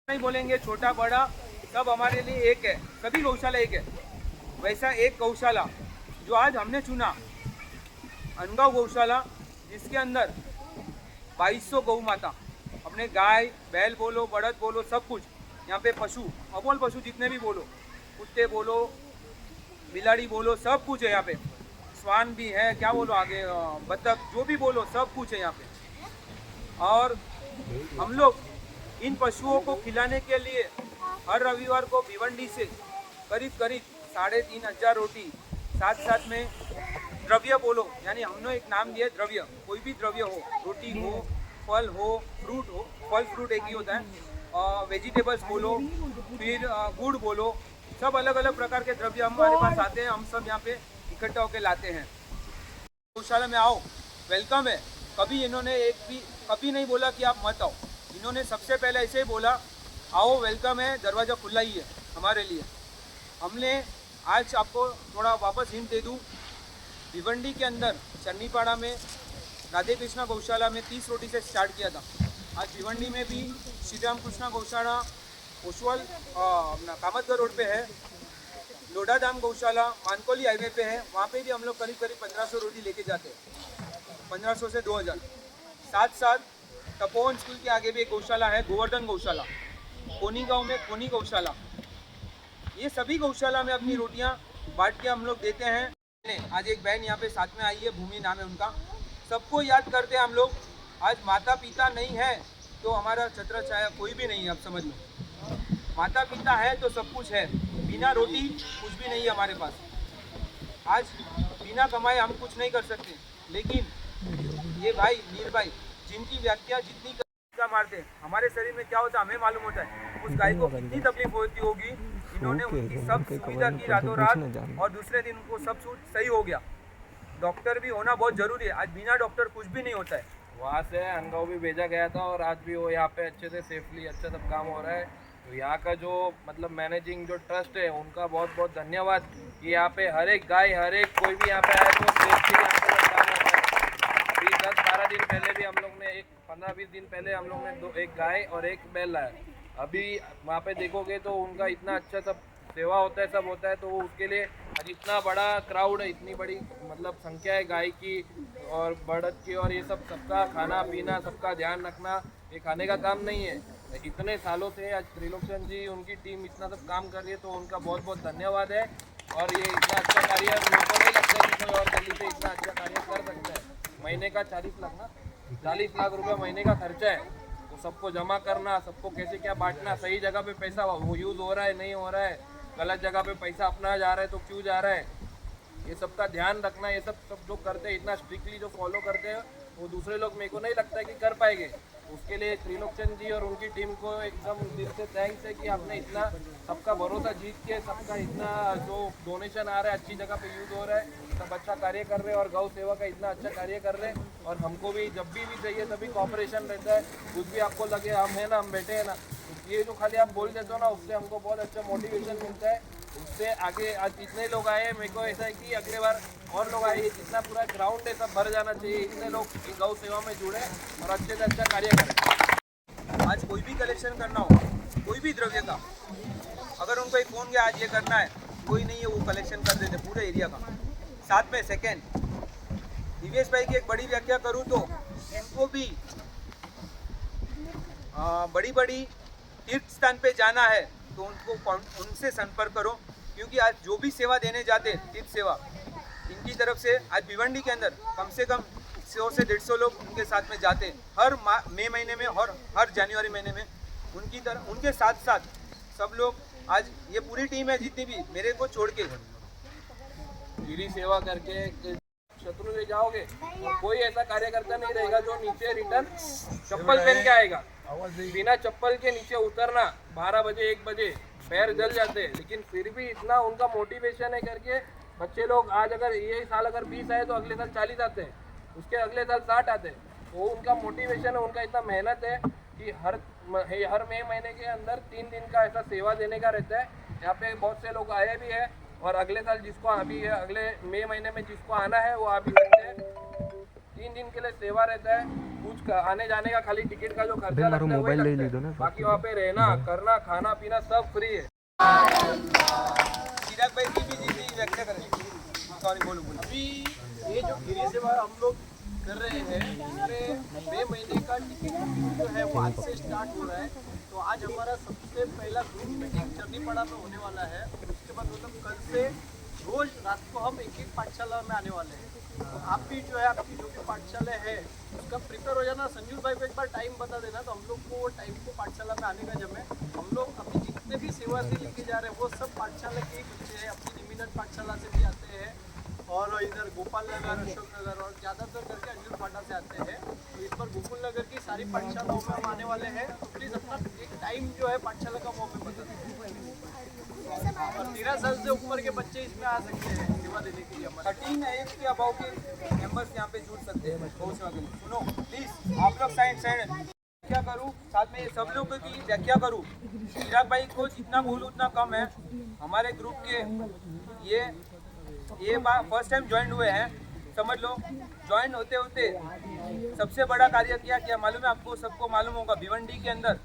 नहीं बोलेंगे, छोटा बड़ा सब हमारे लिए एक है, सभी गौशाला एक है। वैसा एक गौशाला जो आज हमने चुना, अनगांव गौशाला, जिसके अंदर 2200 गौ माता, अपने गाय बैल बोलो, बड़द बोलो, सब कुछ यहाँ पे पशु, अबोल पशु जितने भी बोलो, कुत्ते बोलो, बिलाड़ी बोलो, सब कुछ है यहाँ पे। स्वान भी है, क्या बोलो आगे, बतख, जो भी बोलो सब कुछ है यहाँ पे। और हम लोग इन पशुओं को खिलाने के लिए हर रविवार को भिवंडी से करीब करीब 3500 रोटी, साथ साथ में द्रव्य बोलो, यानी हमने एक नाम दिया द्रव्य, कोई भी द्रव्य हो, रोटी हो, फल हो, फ्रूट हो, फल फ्रूट एक ही होता है, वेजिटेबल्स बोलो, फिर गुड़ बोलो, सब अलग अलग प्रकार के द्रव्य हमारे पास आते हैं, हम सब यहाँ पे इकट्ठा होकर लाते हैं। गौशाला में आओ, वेलकम है। कभी इन्होंने एक भी कभी नहीं बोला कि आप मत आओ, इन्होंने सबसे पहले ऐसे ही बोला, आओ वेलकम है, दरवाज़ा खुला ही है हमारे लिए। हमने आज आपको थोड़ा वापस हिंट दे दूँ, भिवंडी के अंदर चन्नीपाड़ा में राधे कृष्णा गौशाला में 30 रोटी से स्टार्ट किया था। आज भिवंडी में भी श्री राम कृष्णा गौशाला ओसवाल अपना कामतगढ़ रोड पे है, लोढ़ा धाम गौशाला मानकोली हाईवे पे है, वहाँ पे भी हम लोग करीब करीब 1500 रोटी लेके जाते हैं, 1500 से 2000। साथ साथ तपोवन स्कूल के आगे भी एक गौशाला है, गोवर्धन गौशाला, कोनी गांव में कोनी गौशाला। ये सभी गौशाला में अपनी रोटियां बांट के हम लोग देते हैं। आज एक बहन यहाँ पे साथ में आई है, भूमि नाम है उनका। सबको याद करते हैं हम लोग। आज माता पिता नहीं है तो हमारा छत्र छाया कोई भी नहीं है, आप समझ लो। माता पिता है तो सब कुछ है, बिना रोटी कुछ भी नहीं है हमारे पास। आज बिना कमाए हम कुछ नहीं कर सकते, लेकिन ये भाई मीर भाई जिनकी व्याख्या जितनी का मारते हैं, हमारे शरीर में क्या होता है हमें मालूम होता है। उस गाय को कितनी तकलीफ होती होगी, इन्होंने उनकी सब सुविधा की रातों रात, और दूसरे दिन उनको सब सही हो गया। डॉक्टर भी होना बहुत जरूरी है, आज बिना डॉक्टर कुछ भी नहीं होता है। वहाँ से अनगांव भी भेजा गया था और आज भी वो यहाँ पे अच्छे से सेफली अच्छा सब काम हो रहा है। तो यहाँ का जो मतलब मैनेजिंग जो ट्रस्ट है उनका बहुत बहुत धन्यवाद कि यहाँ पे हर एक गाय हर एक कोई भी यहाँ पे आए तो सेफली यहाँ पे सब काम होता है। अभी 10-12 दिन पहले भी हम लोग ने 15-20 दिन पहले हम लोग ने एक गाय और एक बैल लाया। अभी वहाँ पे देखोगे तो उनका इतना अच्छा सब सेवा होता है, सब होता है। तो उसके लिए आज इतना बड़ा क्राउड है, इतनी बड़ी मतलब संख्या है गाय की और बड़द की, और ये सब सबका खाना पीना सबका ध्यान रखना ये खाने का काम नहीं है। इतने सालों से आज त्रिलोचन जी उनकी टीम इतना सब काम कर रही है, तो उनका बहुत बहुत धन्यवाद है। और ये इतना अच्छा कार्य मेरे को नहीं लगता कि कोई और दिल्ली से इतना अच्छा कार्य कर सकता है। महीने का 40 लाख रुपये महीने का खर्चा है, तो सबको जमा करना, सबको कैसे क्या बांटना, सही जगह पे पैसा वो यूज़ हो रहा है नहीं हो रहा है, गलत जगह पे पैसा अपना जा रहा है तो क्यों जा रहा है, ये सब का ध्यान रखना। ये सब जो करते हैं इतना स्ट्रिक्टली जो फॉलो करते हैं वो दूसरे लोग मेरे को नहीं लगता है कि कर पाएंगे। उसके लिए त्रिलोचन जी और उनकी टीम को एकदम दिल से थैंक्स है कि आपने इतना सबका भरोसा जीत के सबका इतना जो डोनेशन आ रहा है अच्छी जगह पे यूज़ हो रहा है, सब अच्छा कार्य कर रहे हैं और गौ सेवा का इतना अच्छा कार्य कर रहे हैं। और हमको भी जब भी चाहिए तभी कॉपरेशन रहता है, कुछ भी आपको लगे हम है ना, हम बैठे हैं ना, ये जो खाली आप बोल देते हो ना उससे हमको बहुत अच्छा मोटिवेशन मिलता है। उससे आगे आज जितने लोग आए मेरे को ऐसा है कि अगले बार और लोग आए, जितना पूरा ग्राउंड है सब भर जाना चाहिए, इतने लोग गौ सेवा में जुड़े और अच्छे से अच्छा कार्य करें। आज कोई भी कलेक्शन करना हो, कोई भी द्रव्य का, अगर उनको एक फोन गया आज ये करना है, कोई नहीं है वो कलेक्शन कर देते पूरे एरिया का। साथ में सेकेंड दिवेश भाई की एक बड़ी व्याख्या करूँ तो इनको भी बड़ी बड़ी तीर्थ स्थान पे जाना है तो उनको उनसे संपर्क करो, क्योंकि आज जो भी सेवा देने जाते हैं तीर्थ सेवा, इनकी तरफ से आज भिवंडी के अंदर कम से कम 100 से 150 लोग उनके साथ में जाते हैं हर मई महीने में और हर जनवरी महीने में। उनके साथ साथ सब लोग, आज ये पूरी टीम है जितनी भी मेरे को छोड़ के, गिरी सेवा करके शत्रु ले जाओगे और कोई ऐसा कार्यकर्ता नहीं रहेगा जो नीचे रिटर्न चप्पल पहन के आएगा। बिना चप्पल के नीचे उतरना 12 बजे 1 बजे पैर जल जाते हैं, लेकिन फिर भी इतना उनका मोटिवेशन है करके बच्चे लोग आज अगर ये साल अगर 20 आए तो अगले साल 40 आते हैं, उसके अगले साल 60 आते हैं। वो उनका मोटिवेशन है, उनका इतना मेहनत है कि हर मई महीने के अंदर 3 दिन का ऐसा सेवा देने का रहता है। यहाँ पे बहुत से लोग आए भी है और अगले साल जिसको अभी है अगले मई महीने में जिसको आना है वो आ भी सकते हैं। 3 दिन के लिए सेवा रहता है। कुछ आने जाने का खाली टिकट का जो खर्चा मारो लगता है वही मोबाइल ले लगता लीधो है। ना बाकी वहाँ पे रहना करना खाना पीना सब फ्री है। चिराग भाई की भी जितनी व्याख्या करें, सॉरी बोलो बोलो। अभी ये जो गिरी सेवा हम लोग कर रहे हैं इसमें 2 महीने का टिकट बुकिंग जो है वो आज से स्टार्ट हो रहा है। तो आज हमारा सबसे पहला ग्रुप मीटिंग चरनीपाड़ा में होने वाला है। उसके बाद मतलब कल से रोज रात को हम एक पाठशाला में आने वाले हैं। तो आप भी जो है आपकी जो भी पाठशाला है उसका प्रिपेयर हो जाना। संजू भाई को एक बार टाइम बता देना तो हम लोग को वो टाइम को पाठशाला में आने का जब है। हम लोग अपनी जितने भी सेवा से लेके जा रहे हैं वो सब पाठशाला के ही बच्चे हैं। अपनी निमिनट पाठशाला से भी आते हैं और इधर गोपाल नगर, अशोक नगर और ज़्यादातर करके अंजुर फाटा से आते हैं। तो इस बार गोकुल नगर की सारी पाठशालाओं में हम आने वाले हैं। तो प्लीज़ अपना एक टाइम जो है पाठशाला का वो हमें बता दें। और 13 साल से ऊपर के बच्चे इसमें आ सकते हैं सेवा देने के लिए। हमारे 13 एज के अबाव के मेंबर्स यहाँ पे जुड़ सकते हैं गौ सेवा के लिए। सुनो प्लीज, आप लोग साइड व्याख्या करूँ, साथ में सब लोगों की व्याख्या करूँ। चिराग भाई को जितना बोलूँ उतना कम है। हमारे ग्रुप के ये फर्स्ट टाइम ज्वाइन हुए हैं, समझ लो। ज्वाइन होते होते सबसे बड़ा कार्य किया मालूम है आपको, सबको मालूम होगा। भिवंडी के अंदर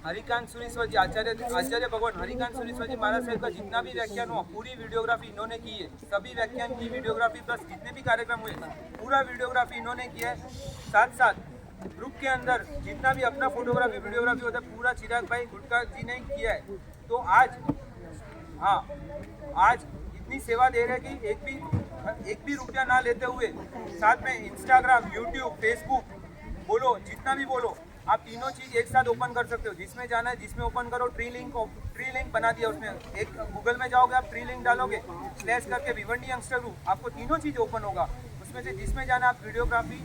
हरिकांत सुनीश्वर जी, आचार्य भगवान हरिकांत सुनीश्वर जी महाराज साहब का जितना भी व्याख्यान हुआ पूरी वीडियोग्राफी इन्होंने की है। सभी व्याख्यान की वीडियोग्राफी प्लस जितने भी कार्यक्रम हुए पूरा वीडियोग्राफी इन्होंने किया है। साथ साथ ग्रुप के अंदर जितना भी अपना फोटोग्राफी वीडियोग्राफी होता है पूरा चिराग भाई गुटका जी ने किया है। तो आज इतनी सेवा दे रहे कि एक भी रुपया ना लेते हुए, साथ में इंस्टाग्राम, यूट्यूब, फेसबुक बोलो, जितना भी बोलो, आप तीनों चीज़ एक साथ ओपन कर सकते हो। जिसमें जाना है जिसमें ओपन करो। ट्री लिंक बना दिया उसमें। एक गूगल में जाओगे आप, ट्री लिंक डालोगे, स्लैश करके भिवंडी यंगस्टर ग्रुप, आपको तीनों चीज़ ओपन होगा। उसमें से जिसमें जाना आप वीडियोग्राफी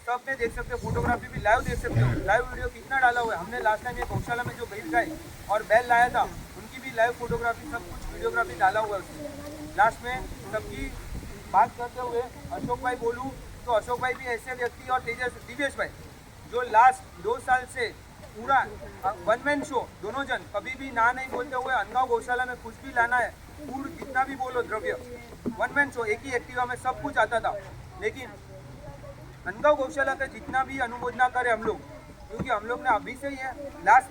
सब में देख सकते हो, फोटोग्राफी भी लाइव देख सकते हो। लाइव वीडियो कितना डाला हुआ है हमने। लास्ट टाइम ये गौशाला में जो गई गाय और बैल लाया था उनकी भी लाइव फोटोग्राफी सब कुछ वीडियोग्राफी डाला हुआ है उसमें। लास्ट में सबकी बात करते हुए अशोक भाई बोलूँ तो अशोक भाई भी ऐसे व्यक्ति और दिवेश भाई जो लास्ट 2 साल से पूरा वन मैन शो, दोनों जन कभी भी ना नहीं बोलते हुए अनगांव गौशाला में कुछ भी लाना है, पूर्ण जितना भी बोलो द्रव्य, वन मैन शो, एक ही एक्टिवा में सब कुछ आता था। लेकिन अनगांव गौशाला का जितना भी अनुमोदना करे हम लोग, क्योंकि हम लोग ने अभी से ही है लास्ट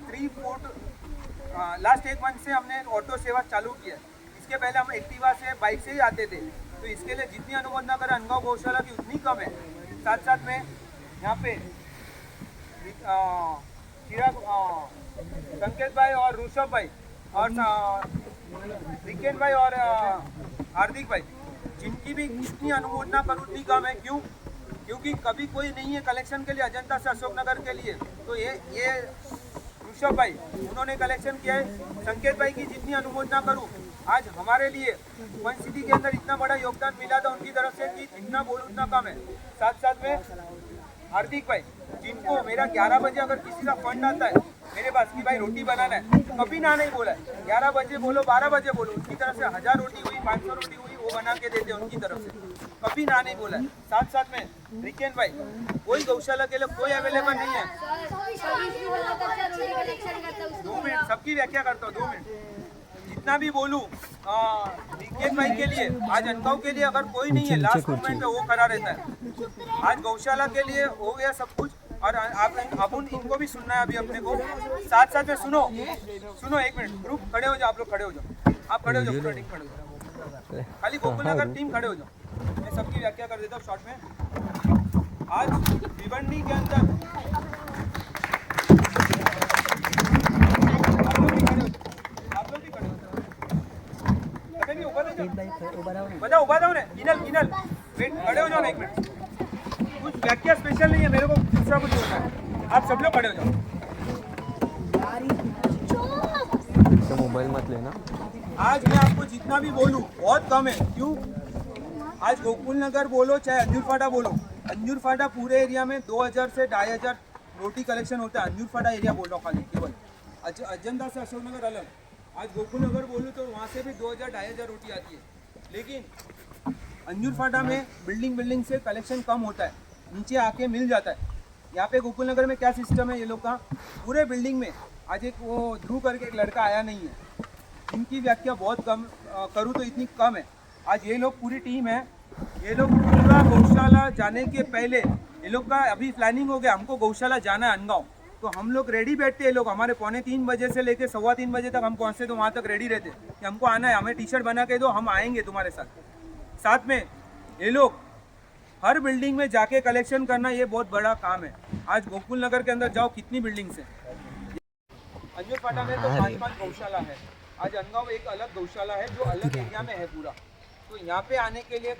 1 मंथ से हमने ऑटो सेवा चालू किया। इसके पहले हम एक्टिवा से, बाइक से ही आते थे। तो इसके लिए जितनी अनुमोदना करे अनगांव गौशाला की उतनी कम है। साथ साथ में यहाँ पे चिराग, संकेत भाई और ऋषभ भाई और विकेंद्र भाई और हार्दिक भाई, जिनकी भी जितनी अनुमोदना करूँ उतनी कम है। क्यों? क्योंकि कभी कोई नहीं है कलेक्शन के लिए अजंता से अशोकनगर के लिए। तो ये ऋषभ भाई उन्होंने कलेक्शन किया है। संकेत भाई की जितनी अनुमोदना करूँ, आज हमारे लिए वन सिटी के अंदर इतना बड़ा योगदान मिला था उनकी तरफ से कि जितना बोलूँ उतना कम है। साथ साथ में हार्दिक भाई, जिनको मेरा 11 बजे अगर किसी का फंड आता है मेरे पास कि भाई रोटी बनाना है, कभी ना नहीं बोला है। 11 बजे बोलो, 12 बजे बोलो, उनकी तरफ से 1000 रोटी हुई, 500 रोटी हुई, वो बना के देते उनकी तरफ से, कभी ना नहीं बोला है। साथ साथ में विकेंद्र भाई, कोई गौशाला के लिए कोई अवेलेबल नहीं है। 2 मिनट सबकी व्याख्या करता हूँ, 2 मिनट जितना भी बोलूँ। विकेंद्र भाई के लिए आज अनगांव के लिए अगर कोई नहीं है लास्ट मोमेंट पे वो खड़ा रहता है। आज गौशाला के लिए हो गया सब कुछ। और अब इनको भी सुनना है अभी अपने को। साथ साथ में सुनो 1 मिनट, ग्रुप खड़े हो जाओ, आप लोग खड़े हो जाओ, आप खड़े हो जाओ, पूरा टीम खड़े हो जाओ, खाली गोकुल नगर टीम खड़े हो जाओ। मैं सबकी व्याख्या कर देता हूँ शॉर्ट में। आज भिवंडी के अंदर आप लोग भी खड़े हो जाओ, उभा जाओ ना, गिनल वेट, खड़े हो जाओ ना 1 मिनट। कुछ व्याख्या स्पेशल नहीं है, मेरे को दूसरा कुछ होता है। आप सब लोग खड़े हो जाओ। तो मोबाइल मत लेना। आज मैं आपको जितना भी बोलूं बहुत कम है। क्यों? आज गोकुल नगर बोलो चाहे अंजुर फाटा बोलो, अंजुर फाटा पूरे एरिया में 2000 से 2500 रोटी कलेक्शन होता है। अंजुर फाटा एरिया बोल रहा हूँ खाली, केवल अजंता से अशोकनगर अलग। आज गोकुल नगर बोलूँ तो वहाँ से भी 2000-2500 रोटी आती है। लेकिन अंजुर फाटा में बिल्डिंग से कलेक्शन कम होता है, नीचे आके मिल जाता है। यहाँ पे गोकुल नगर में क्या सिस्टम है ये लोग का, पूरे बिल्डिंग में आज एक वो ध्रुव करके एक लड़का आया नहीं है, इनकी व्याख्या बहुत कम करूँ तो इतनी कम है। आज ये लोग पूरी टीम है, ये लोग पूरा गौशाला जाने के पहले ये लोग का अभी प्लानिंग हो गया, हमको गौशाला जाना है अनगांव, तो हम लोग रेडी बैठते हैं। लोग हमारे 2:45 बजे से लेके 3:15 बजे तक हम पहुँचते, तो वहाँ तक रेडी रहते कि हमको आना है, हमें टी शर्ट बना के दो, हम आएंगे तुम्हारे साथ में। ये लोग हर बिल्डिंग में जाके कलेक्शन करना, ये बहुत बड़ा काम है। आज गोकुल नगर के अंदर जाओ, कितनी बिल्डिंग्स है। अंजुर फाटा में तो 5-5 गौशाला है। आज अनगांव एक अलग गौशाला है जो अलग एरिया में है पूरा, तो यहाँ पे आने के लिए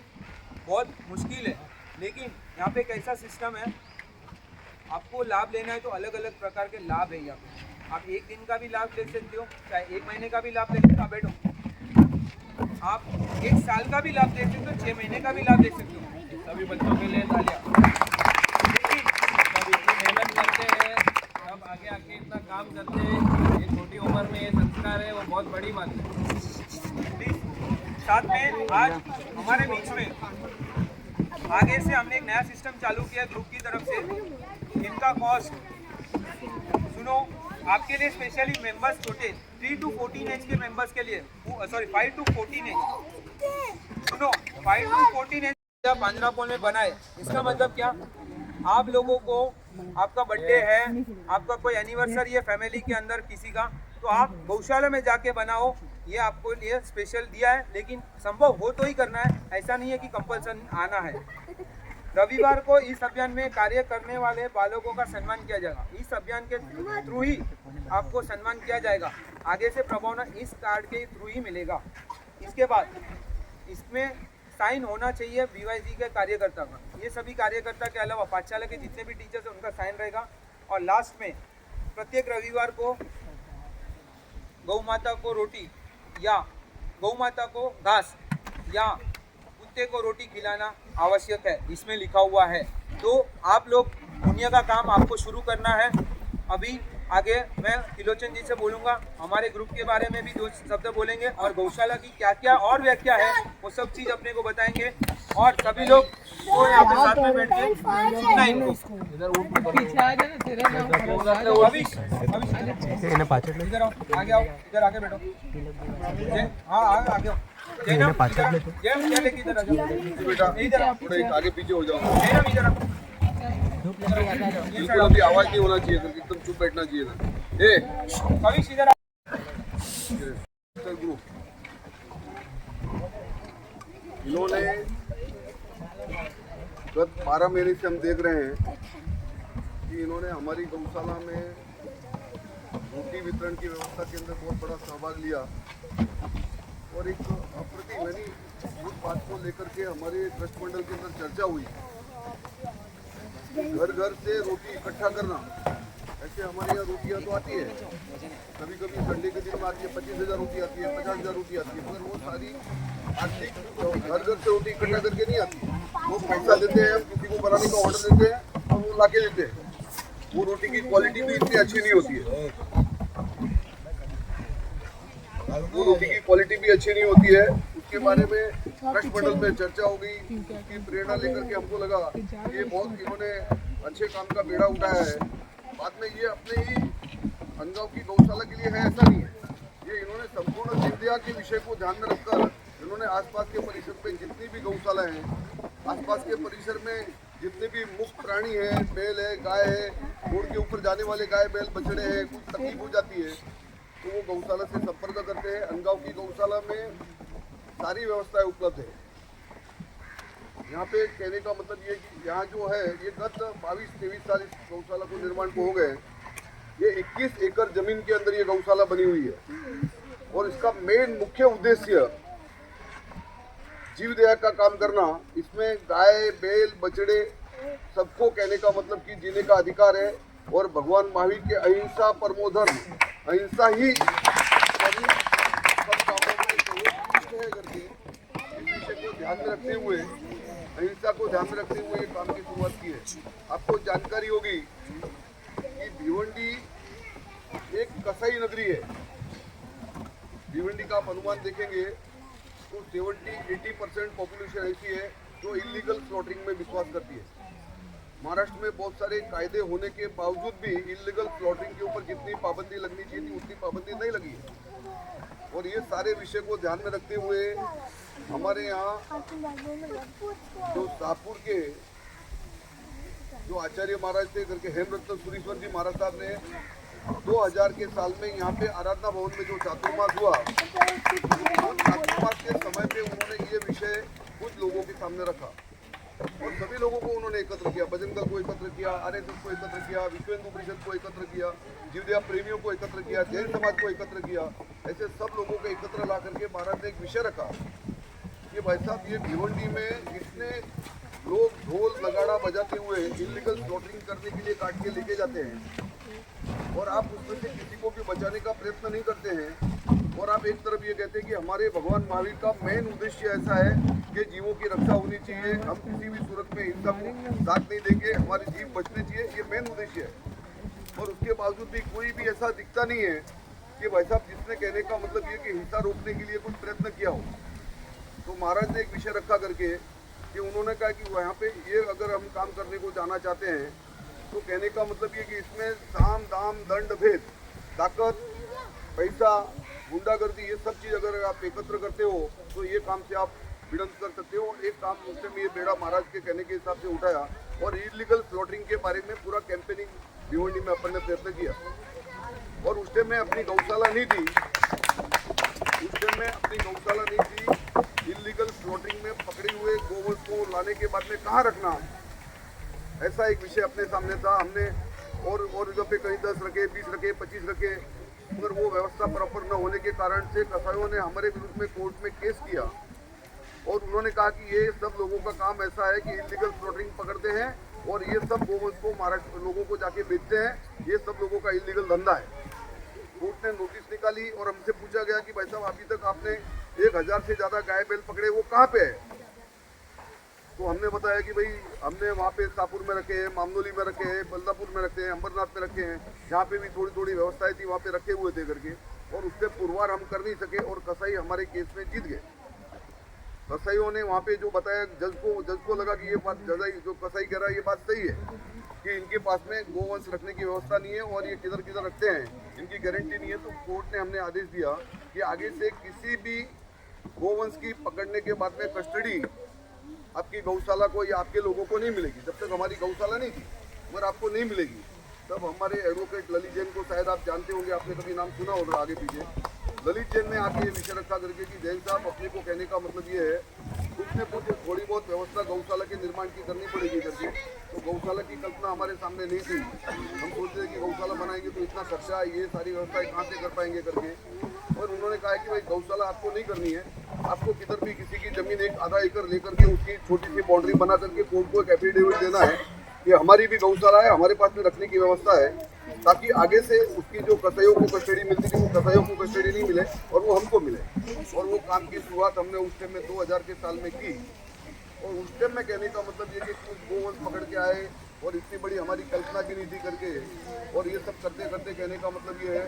बहुत मुश्किल है। लेकिन यहाँ पे कैसा सिस्टम है, आपको लाभ लेना है तो अलग अलग प्रकार के लाभ है यहाँ पे। आप 1 दिन का भी लाभ ले सकते हो, चाहे 1 महीने का भी लाभ ले सकते हो। बैठो, आप 1 साल का भी लाभ ले सकते हो, 6 महीने का भी लाभ ले सकते हो। सभी बच्चों के लिए तालियां। लेकिन सब इतनी मेहनत करते हैं, सब आगे आके इतना काम करते हैं, ये छोटी उम्र में ये संस्कार है, वो बहुत बड़ी बात है। साथ में आज हमारे बीच में आगे से हमने एक नया सिस्टम चालू किया ग्रुप की तरफ से। इनका कॉस्ट सुनो, आपके लिए स्पेशली मेंबर्स छोटे 3 to 14 एज के मेंबर्स के लिए, सॉरी 5 to 14 एज, सुनो 5 to 14 एज पांजरापोल में बनाए। इसका मतलब क्या, आप लोगों को आपका बर्थडे है, आपका कोई एनिवर्सरी है फैमिली के अंदर किसी का, तो आप गौशाला में जाके बनाओ, ये आपको लिए स्पेशल दिया है। लेकिन संभव हो तो ही करना है, ऐसा नहीं है कि कंपल्सन आना है। रविवार को इस अभियान में कार्य करने वाले बालकों का सम्मान किया जाएगा। इस अभियान के थ्रू ही आपको सम्मान किया जाएगा। आगे से प्रभावना इस कार्ड के थ्रू ही मिलेगा। इसके बाद इसमें साइन होना चाहिए BYG के कार्यकर्ता का। ये सभी कार्यकर्ता के अलावा पाठशाला के जितने भी टीचर्स हैं उनका साइन रहेगा। और लास्ट में प्रत्येक रविवार को गौ माता को रोटी या गौ माता को घास या कुत्ते को रोटी खिलाना आवश्यक है, इसमें लिखा हुआ है। तो आप लोग पुण्य का काम आपको शुरू करना है। अभी आगे मैं त्रिलोचन जी से बोलूँगा, हमारे ग्रुप के बारे में भी 2 शब्द बोलेंगे और गौशाला की क्या क्या और व्याख्या है वो सब चीज़ अपने को बताएंगे। और सभी लोग तो यहाँ पे साथ में बैठ के सुनना इनको। इधर आओ, आगे आओ, इधर आगे बैठो। हाँ आगे आओ। जैनब क्या लेके इधर आ जाओ बेटा, इधर आगे पीछे हो जाओ। जैनब इधर आओ। बिल्कुल अभी आवाज नहीं होना चाहिए, एकदम चुप बैठना चाहिए ना। ए कविश इधर आओ। ग्रुप इन्होंने गत 12 महीने से हम देख रहे हैं कि इन्होंने हमारी गौशाला में रोटी वितरण की व्यवस्था के अंदर बहुत बड़ा सहभाग लिया और एक अप्रतिम यानी उस बात को लेकर के हमारे ट्रस्ट मंडल के अंदर चर्चा हुई। घर घर से रोटी इकट्ठा करना, ऐसे हमारे यहाँ रोटियाँ तो आती है, कभी कभी संडे के दिन में आती है, 25,000 रोटी आती है, 50,000 रोटी आती है, मगर वो सारी आर्थिक घर घर से रोटी इकट्ठा करके नहीं आती। वो पैसा देते हैं, किसी को बनाने का ऑर्डर देते हैं और वो ला के देते हैं। वो रोटी की क्वालिटी भी इतनी अच्छी नहीं होती है, वो रोटी की क्वालिटी भी अच्छी नहीं होती है। उसके बारे में ट्रस्ट मंडल में चर्चा हो गई, उसकी प्रेरणा लेकर के हमको लगा ये बहुत इन्होंने अच्छे काम का बेड़ा उठाया है। बाद में ये अपने ही अनगांव की गौशाला के लिए है ऐसा नहीं है, ये इन्होंने संपूर्ण जिंदगिया के विषय को ध्यान में रखकर इन्होंने आसपास के परिसर में जितनी भी गौशाला हैं, आसपास के परिसर में जितने भी मुक्त प्राणी हैं, बैल है, गाय है, रोड के ऊपर जाने वाले गाय बैल बछड़े हैं, कुछ तकलीफ हो जाती है तो वो गौशाला से संपर्क करते हैं। अनगांव की गौशाला में सारी व्यवस्थाएं उपलब्ध है। यहाँ पे कहने का मतलब ये कि यहाँ जो है ये गत 22-23 साल इस गौशाला को निर्माण को हो गए। ये 21 एकड़ जमीन के अंदर ये गौशाला बनी हुई है और इसका मेन मुख्य उद्देश्य जीव दया का काम करना। इसमें गाय बैल बछड़े सबको कहने का मतलब कि जीने का अधिकार है और भगवान महावीर के अहिंसा परमो धर्म, अहिंसा ही सब कामों में सर्वोत्कृष्ट है करके इस विषय को ध्यान में रखते हुए, अहिंसा को ध्यान में रखते हुए ये काम की शुरुआत की है। आपको जानकारी होगी कि भिवंडी एक कसाई नगरी है। भिवंडी का आप अनुमान देखेंगे तो 70-80% पॉपुलेशन ऐसी है जो इलीगल स्लॉटरिंग में विश्वास करती है। महाराष्ट्र में बहुत सारे कायदे होने के बावजूद भी इलीगल स्लॉटरिंग के ऊपर जितनी पाबंदी लगनी चाहिए थी उतनी पाबंदी नहीं लगी है। और ये सारे विषय को ध्यान में रखते हुए हमारे यहाँ जो शाहपुर के जो आचार्य महाराज थे करके हेमरत्न सुरीश्वर जी महाराज साहब ने 2000 के साल में यहाँ पे आराधना भवन में जो चातुर्मास हुआ, चातुर्मास के समय पे उन्होंने ये विषय कुछ लोगों के सामने रखा और सभी लोगों को उन्होंने एकत्र किया। बजरंग दल को एकत्र किया, आरएसएस को एकत्र किया, विश्व हिंदू परिषद को एकत्र किया, जीवदया प्रेमियों को एकत्र किया, जैन समाज को एकत्र किया। ऐसे सब लोगों को एकत्र ला करके महाराज ने एक विषय रखा कि भाई साहब ये भिवंडी में जितने लोग ढोल नगाड़ा बजाते हुए इलीगल स्लॉटरिंग करने के लिए काट के लेके जाते हैं और आप उसमें से किसी को भी बचाने का प्रयत्न नहीं करते हैं और आप एक तरफ ये कहते हैं कि हमारे भगवान महावीर का मेन उद्देश्य ऐसा है कि जीवों की रक्षा होनी चाहिए, हम किसी भी सूरत में हिंसा को साथ नहीं देंगे, हमारे जीव बचने चाहिए, ये मेन उद्देश्य है। और उसके बावजूद भी कोई भी ऐसा दिखता नहीं है कि भाई साहब जिसने कहने का मतलब ये कि हिंसा रोकने के लिए कुछ प्रयत्न किया हो। तो महाराज ने एक विषय रखा करके कि उन्होंने कहा कि वहाँ पे ये अगर हम काम करने को जाना चाहते हैं तो कहने का मतलब ये कि इसमें साम दाम दंड भेद, ताकत, पैसा, गुंडागर्दी, ये सब चीज़ अगर आप एकत्र करते हो तो ये काम से आप विडंत कर सकते हो। एक काम उससे में ये बेड़ा महाराज के कहने के हिसाब से उठाया और इलीगल स्लॉटरिंग के बारे में पूरा कैंपेनिंग भिवंडी में अपन ने प्रयत्न किया। और उस टाइम में अपनी गौशाला नहीं थी, इलीगल स्लॉटरिंग में पकड़े हुए गोवंश को लाने के बाद में कहाँ रखना, ऐसा एक विषय अपने सामने था। हमने और जगह पे कहीं 10 रखे, 20 रखे, 25 रखे, मगर वो व्यवस्था प्रॉपर न होने के कारण से कसाईयों ने हमारे विरुद्ध में कोर्ट में केस किया और उन्होंने कहा कि ये सब लोगों का काम ऐसा है कि इलीगल स्लॉटरिंग पकड़ते हैं और ये सब गोवंश को महाराष्ट्र लोगों को जाके बेचते हैं, ये सब लोगों का इलीगल धंधा है। कोर्ट ने नोटिस निकाली और हमसे पूछा गया कि भाई साहब अभी तक आपने 1000 से ज़्यादा गाय बैल पकड़े, वो कहाँ पे है? तो हमने बताया कि भाई हमने वहाँ पे शाहपुर में रखे हैं, मामनोली में रखे हैं, बलदापुर में रखे हैं, अंबरनाथ में रखे हैं, जहाँ पे भी थोड़ी थोड़ी व्यवस्थाएं थी वहाँ पे रखे हुए थे करके, और उससे पुरवार हम कर नहीं सके और कसाई हमारे केस में जीत गए। कसाईयों ने वहाँ पे जो बताया, जज को लगा कि ये बात जो कसाई कह रहा है ये बात सही है कि इनके पास में गोवंश रखने की व्यवस्था नहीं है और ये किधर किधर रखते हैं, इनकी गारंटी नहीं है। तो कोर्ट ने हमने आदेश दिया कि आगे से किसी भी गोवंश की पकड़ने के बाद में कस्टडी आपकी गौशाला को या आपके लोगों को नहीं मिलेगी। जब तक हमारी गौशाला नहीं थी मगर आपको नहीं मिलेगी। तब हमारे एडवोकेट ललित जैन को शायद आप जानते होंगे, आपने कभी नाम सुना होगा आगे पीछे, ललित जैन ने आके ये विषय रखा करके कि जैन साहब अपने को कहने का मतलब ये है कुछ न कुछ थोड़ी बहुत व्यवस्था गौशाला के निर्माण की करनी पड़ेगी करके। तो गौशाला की कल्पना हमारे सामने नहीं थी। हम सोचते थे कि गौशाला बनाएंगे तो इतना खर्चा, ये सारी व्यवस्थाएं कहाँ से कर पाएंगे करके। और उन्होंने कहा कि भाई गौशाला आपको नहीं करनी है, आपको किधर भी किसी की जमीन 1 आधा एकड़ लेकर के उसकी छोटी सी बाउंड्री बना करके कोर्ट को एक एफिडेविट देना है कि हमारी भी गौशाला है, हमारे पास में रखने की व्यवस्था है, ताकि आगे से उसकी जो कसाईयों को कस्टडी मिलती थी वो कसाईयों को कस्टडी नहीं मिले और वो हमको मिले। और वो काम की शुरुआत हमने उस टाइम में 2000 के साल में की। और उस टाइम में कहने का मतलब ये कि कुछ गोवंश पकड़ के आए और इतनी बड़ी हमारी कल्पना की नहीं थी करके। और ये सब करते करते कहने का मतलब ये है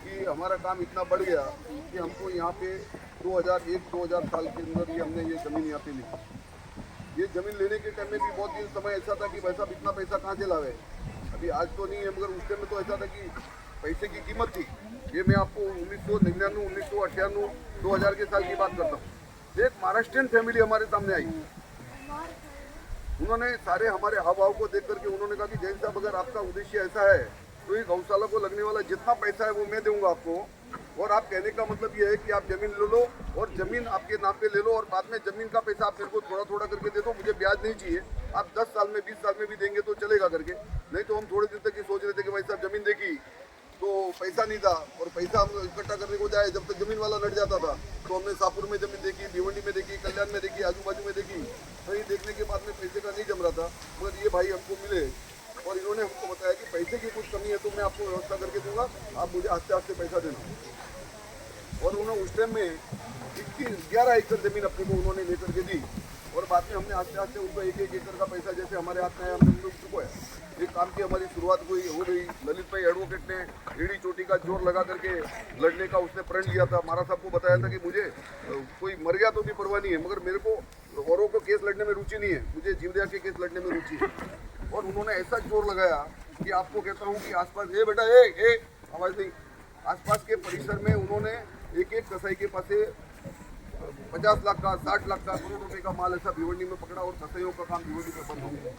कि हमारा काम इतना बढ़ गया कि हमको यहाँ पे 2001-2000 साल के अंदर ही हमने ये ज़मीन यहाँ पे ली। ये ज़मीन लेने के टाइम में भी बहुत दिन समय ऐसा था कि भाई साहब इतना पैसा कहाँ से लावे, अभी आज तो नहीं है मगर उस टाइम में तो ऐसा था कि पैसे की कीमत थी। ये मैं आपको 1999, 1998, 2000 के साल की बात करता हूँ। एक महाराष्ट्रियन फैमिली हमारे सामने आई, उन्होंने सारे हमारे हाव भाव को देख करके उन्होंने कहा कि जैन साहब अगर आपका उद्देश्य ऐसा है तो ये गौशाला को लगने वाला जितना पैसा है वो मैं दूंगा आपको। और आप कहने का मतलब ये है कि आप ज़मीन ले लो और ज़मीन आपके नाम पे ले लो और बाद में ज़मीन का पैसा आप मेरे को थोड़ा थोड़ा करके दे दो, मुझे ब्याज नहीं चाहिए। आप 10 साल में 20 साल में भी देंगे तो चलेगा करके। नहीं तो हम थोड़े दिन तक ये सोच रहे थे कि भाई साहब ज़मीन देखी तो पैसा नहीं था और पैसा हम इकट्ठा करने को जाए जब तक ज़मीन वाला लट जाता था। तो हमने शाहपुर में ज़मीन देखी, भिवंडी में देखी, कल्याण में देखी, आजू बाजू में देखी, कहीं देखने के बाद में पैसे का नहीं जम रहा था। मगर ये भाई हमको मिले और इन्होंने हमको बताया कि पैसे की कुछ कमी है तो मैं आपको व्यवस्था करके दूंगा, आप मुझे आस्ते आस्ते पैसा देना। और उन्होंने उस टाइम में 11 एकड़ ज़मीन अपने को उन्होंने लेकर के दी और बाद में हमने आस्ते आस्ते उनको 1-1 एकड़ का पैसा जैसे हमारे हाथ में है हमने उनको चुकाया। ये काम की हमारी शुरुआत हो गई। ललित भाई एडवोकेट ने एड़ी चोटी का जोर लगा करके लड़ने का उसने प्रण लिया था। महाराज साहब को बताया था कि मुझे कोई मर गया तो भी परवाह नहीं है मगर मेरे को औरों को केस लड़ने में रुचि नहीं है, मुझे जीवदया के केस लड़ने में रुचि है। और उन्होंने ऐसा जोर लगाया कि आपको कहता हूँ कि आसपास बेटा आवाज़ नहीं, आसपास के परिसर में उन्होंने एक कसाई के पास 50 लाख का, 60 लाख का, करोड़ रुपए का माल ऐसा भिवंडी में पकड़ा और कसाईयों का काम भिवंडी में बंद हो गया।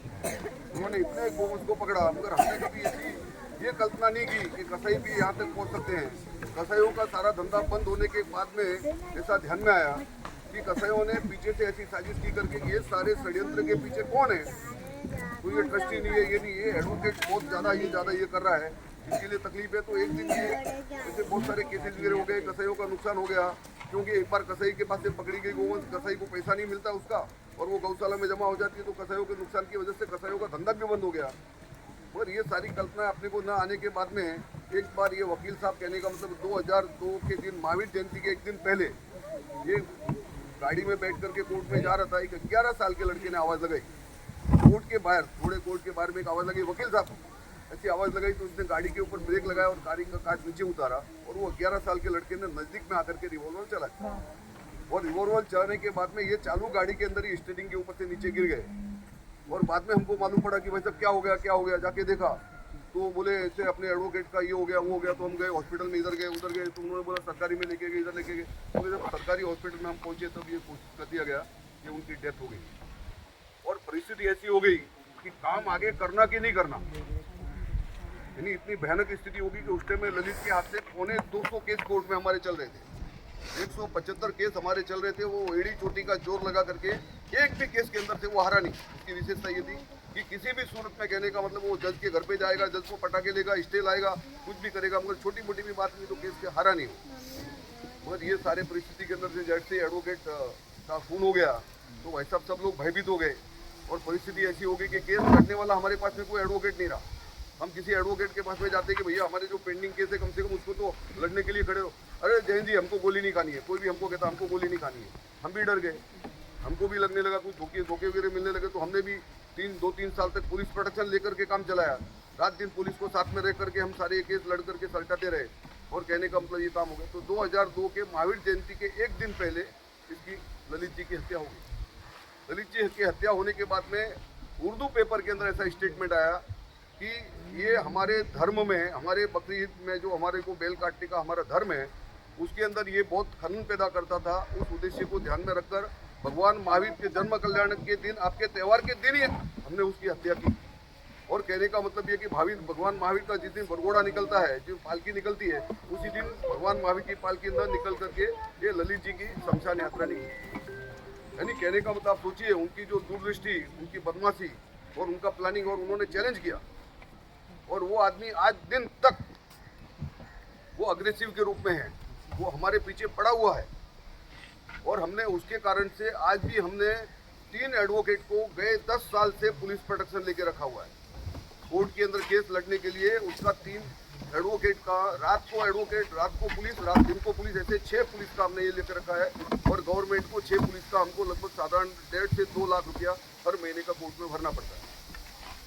उन्होंने इतने गोवंश को पकड़ा, मगर हमने कभी ऐसी ये कल्पना नहीं की कि कसाई भी यहाँ तक पहुँच सकते हैं। कसाईयों का सारा धंधा बंद होने के बाद में ऐसा ध्यान में आया कि कसाईयों ने पीछे से ऐसी साजिश की करके ये सारे षड्यंत्र के पीछे कौन है, तो ये ट्रस्टी नहीं है, ये नहीं, ये एडवोकेट बहुत ज़्यादा ये कर रहा है, इसके लिए तकलीफ है। तो एक दिन ये ऐसे बहुत सारे केसेस वगैरह हो गए, कसाईयों का नुकसान हो गया, क्योंकि एक बार कसाई के पास से पकड़ी गई गोवंश, कसाई को पैसा नहीं मिलता उसका, और वो गौशाला में जमा हो जाती है, तो कसाईयों के नुकसान की वजह से कसाईयों का धंधा भी बंद हो गया। और ये सारी कल्पना अपने को न आने के बाद में एक बार ये वकील साहब कहने का मतलब 2002 के दिन, महावीर जयंती के एक दिन पहले, ये गाड़ी में बैठ करके कोर्ट में जा रहा था, एक 11 साल के लड़के ने आवाज़ लगाई कोर्ट के बाहर, थोड़े कोर्ट के बाहर में एक आवाज़ लगी, वकील साहब ऐसी आवाज़ लगाई, तो उसने गाड़ी के ऊपर ब्रेक लगाया और गाड़ी का कांच नीचे उतारा, और वो 11 साल के लड़के ने नज़दीक में आकर के रिवॉल्वर चलाया, और रिवॉल्वर चलाने के बाद में ये चालू गाड़ी के अंदर ही स्टीयरिंग के ऊपर से नीचे गिर गए। और बाद में हमको मालूम पड़ा कि भाई साहब क्या हो गया, जाके देखा तो बोले ऐसे अपने एडवोकेट का ये हो गया वो हो गया। तो हम गए हॉस्पिटल में, इधर गए उधर गए, तो उन्होंने बोला सरकारी में लेके गए, इधर लेके गए। तो जब सरकारी हॉस्पिटल में हम पहुंचे तब ये कोशिश कर दिया गया कि उनकी डेथ हो गई। और परिस्थिति ऐसी हो गई कि काम आगे करना कि नहीं करना, यानी इतनी भयानक स्थिति होगी कि उस टाइम में ललित के हाथ से 250 केस कोर्ट में हमारे चल रहे थे, 175 केस हमारे चल रहे थे। वो एड़ी चोटी का जोर लगा करके एक भी केस के अंदर से वो हारा नहीं। उसकी विशेषता ये थी कि किसी भी सूरत में कहने का मतलब वो जज के घर पे जाएगा, जज को पटाके लेगा, स्टे लाएगा, कुछ भी करेगा, मगर छोटी मोटी भी बात नहीं तो केस के हारा नहीं हो। मगर ये सारे परिस्थिति के अंदर से जैसे एडवोकेट का खून हो गया तो भाई साहब सब लोग भयभीत हो गए, और परिस्थिति ऐसी हो गई कि केस लड़ने वाला हमारे पास में कोई एडवोकेट नहीं रहा। हम किसी एडवोकेट के पास में जाते कि भैया हमारे जो पेंडिंग केस है कम से कम उसको तो लड़ने के लिए खड़े हो। अरे जैन जी हमको गोली नहीं खानी है, कोई भी हमको कहता हमको गोली नहीं खानी है। हम भी डर गए, हमको भी लगने लगा कुछ धोखे वगैरह मिलने लगे, तो हमने भी 2-3 साल तक पुलिस प्रोटेक्शन लेकर के काम चलाया। रात दिन पुलिस को साथ में रह करके हम सारे केस लड़ करके सलटाते रहे, और कहने का मतलब ये काम हो गया। तो 2002 के महावीर जयंती के एक दिन पहले इसकी ललित जी की हत्या हो गई। ललित जी की हत्या होने के बाद में उर्दू पेपर के अंदर ऐसा स्टेटमेंट आया कि ये हमारे धर्म में, हमारे बकरी ईद में जो हमारे को बैल काटने का हमारा धर्म है, उसके अंदर ये बहुत खनन पैदा करता था। उस उद्देश्य को ध्यान में रखकर भगवान महावीर के जन्म कल्याण के दिन, आपके त्यौहार के दिन ही हमने उसकी हत्या की। और कहने का मतलब ये कि भगवान महावीर का जिस दिन बरघोड़ा निकलता है, जो पालकी निकलती है, उसी दिन भगवान महावीर की पालकी अंदर निकल करके ये ललित जी की शमशान यात्रा निकली। यानी कहने का मतलब आप सोचिए उनकी जो दूरदृष्टि, उनकी बदमाशी और उनका प्लानिंग, और उन्होंने चैलेंज किया। और वो आदमी आज दिन तक वो अग्रेसिव के रूप में है, वो हमारे पीछे पड़ा हुआ है। और हमने उसके कारण से आज भी हमने 3 एडवोकेट को गए 10 साल से पुलिस प्रोटेक्शन लेके रखा हुआ है। कोर्ट के अंदर केस लड़ने के लिए उसका 3 एडवोकेट का, रात को एडवोकेट, रात को पुलिस, रात दिन को पुलिस, ऐसे 6 पुलिस का हमने ये लेकर रखा है। और गवर्नमेंट को 6 पुलिस का हमको लगभग साधारण 1.5 से 2 लाख रुपया हर महीने का कोर्ट में भरना पड़ता है।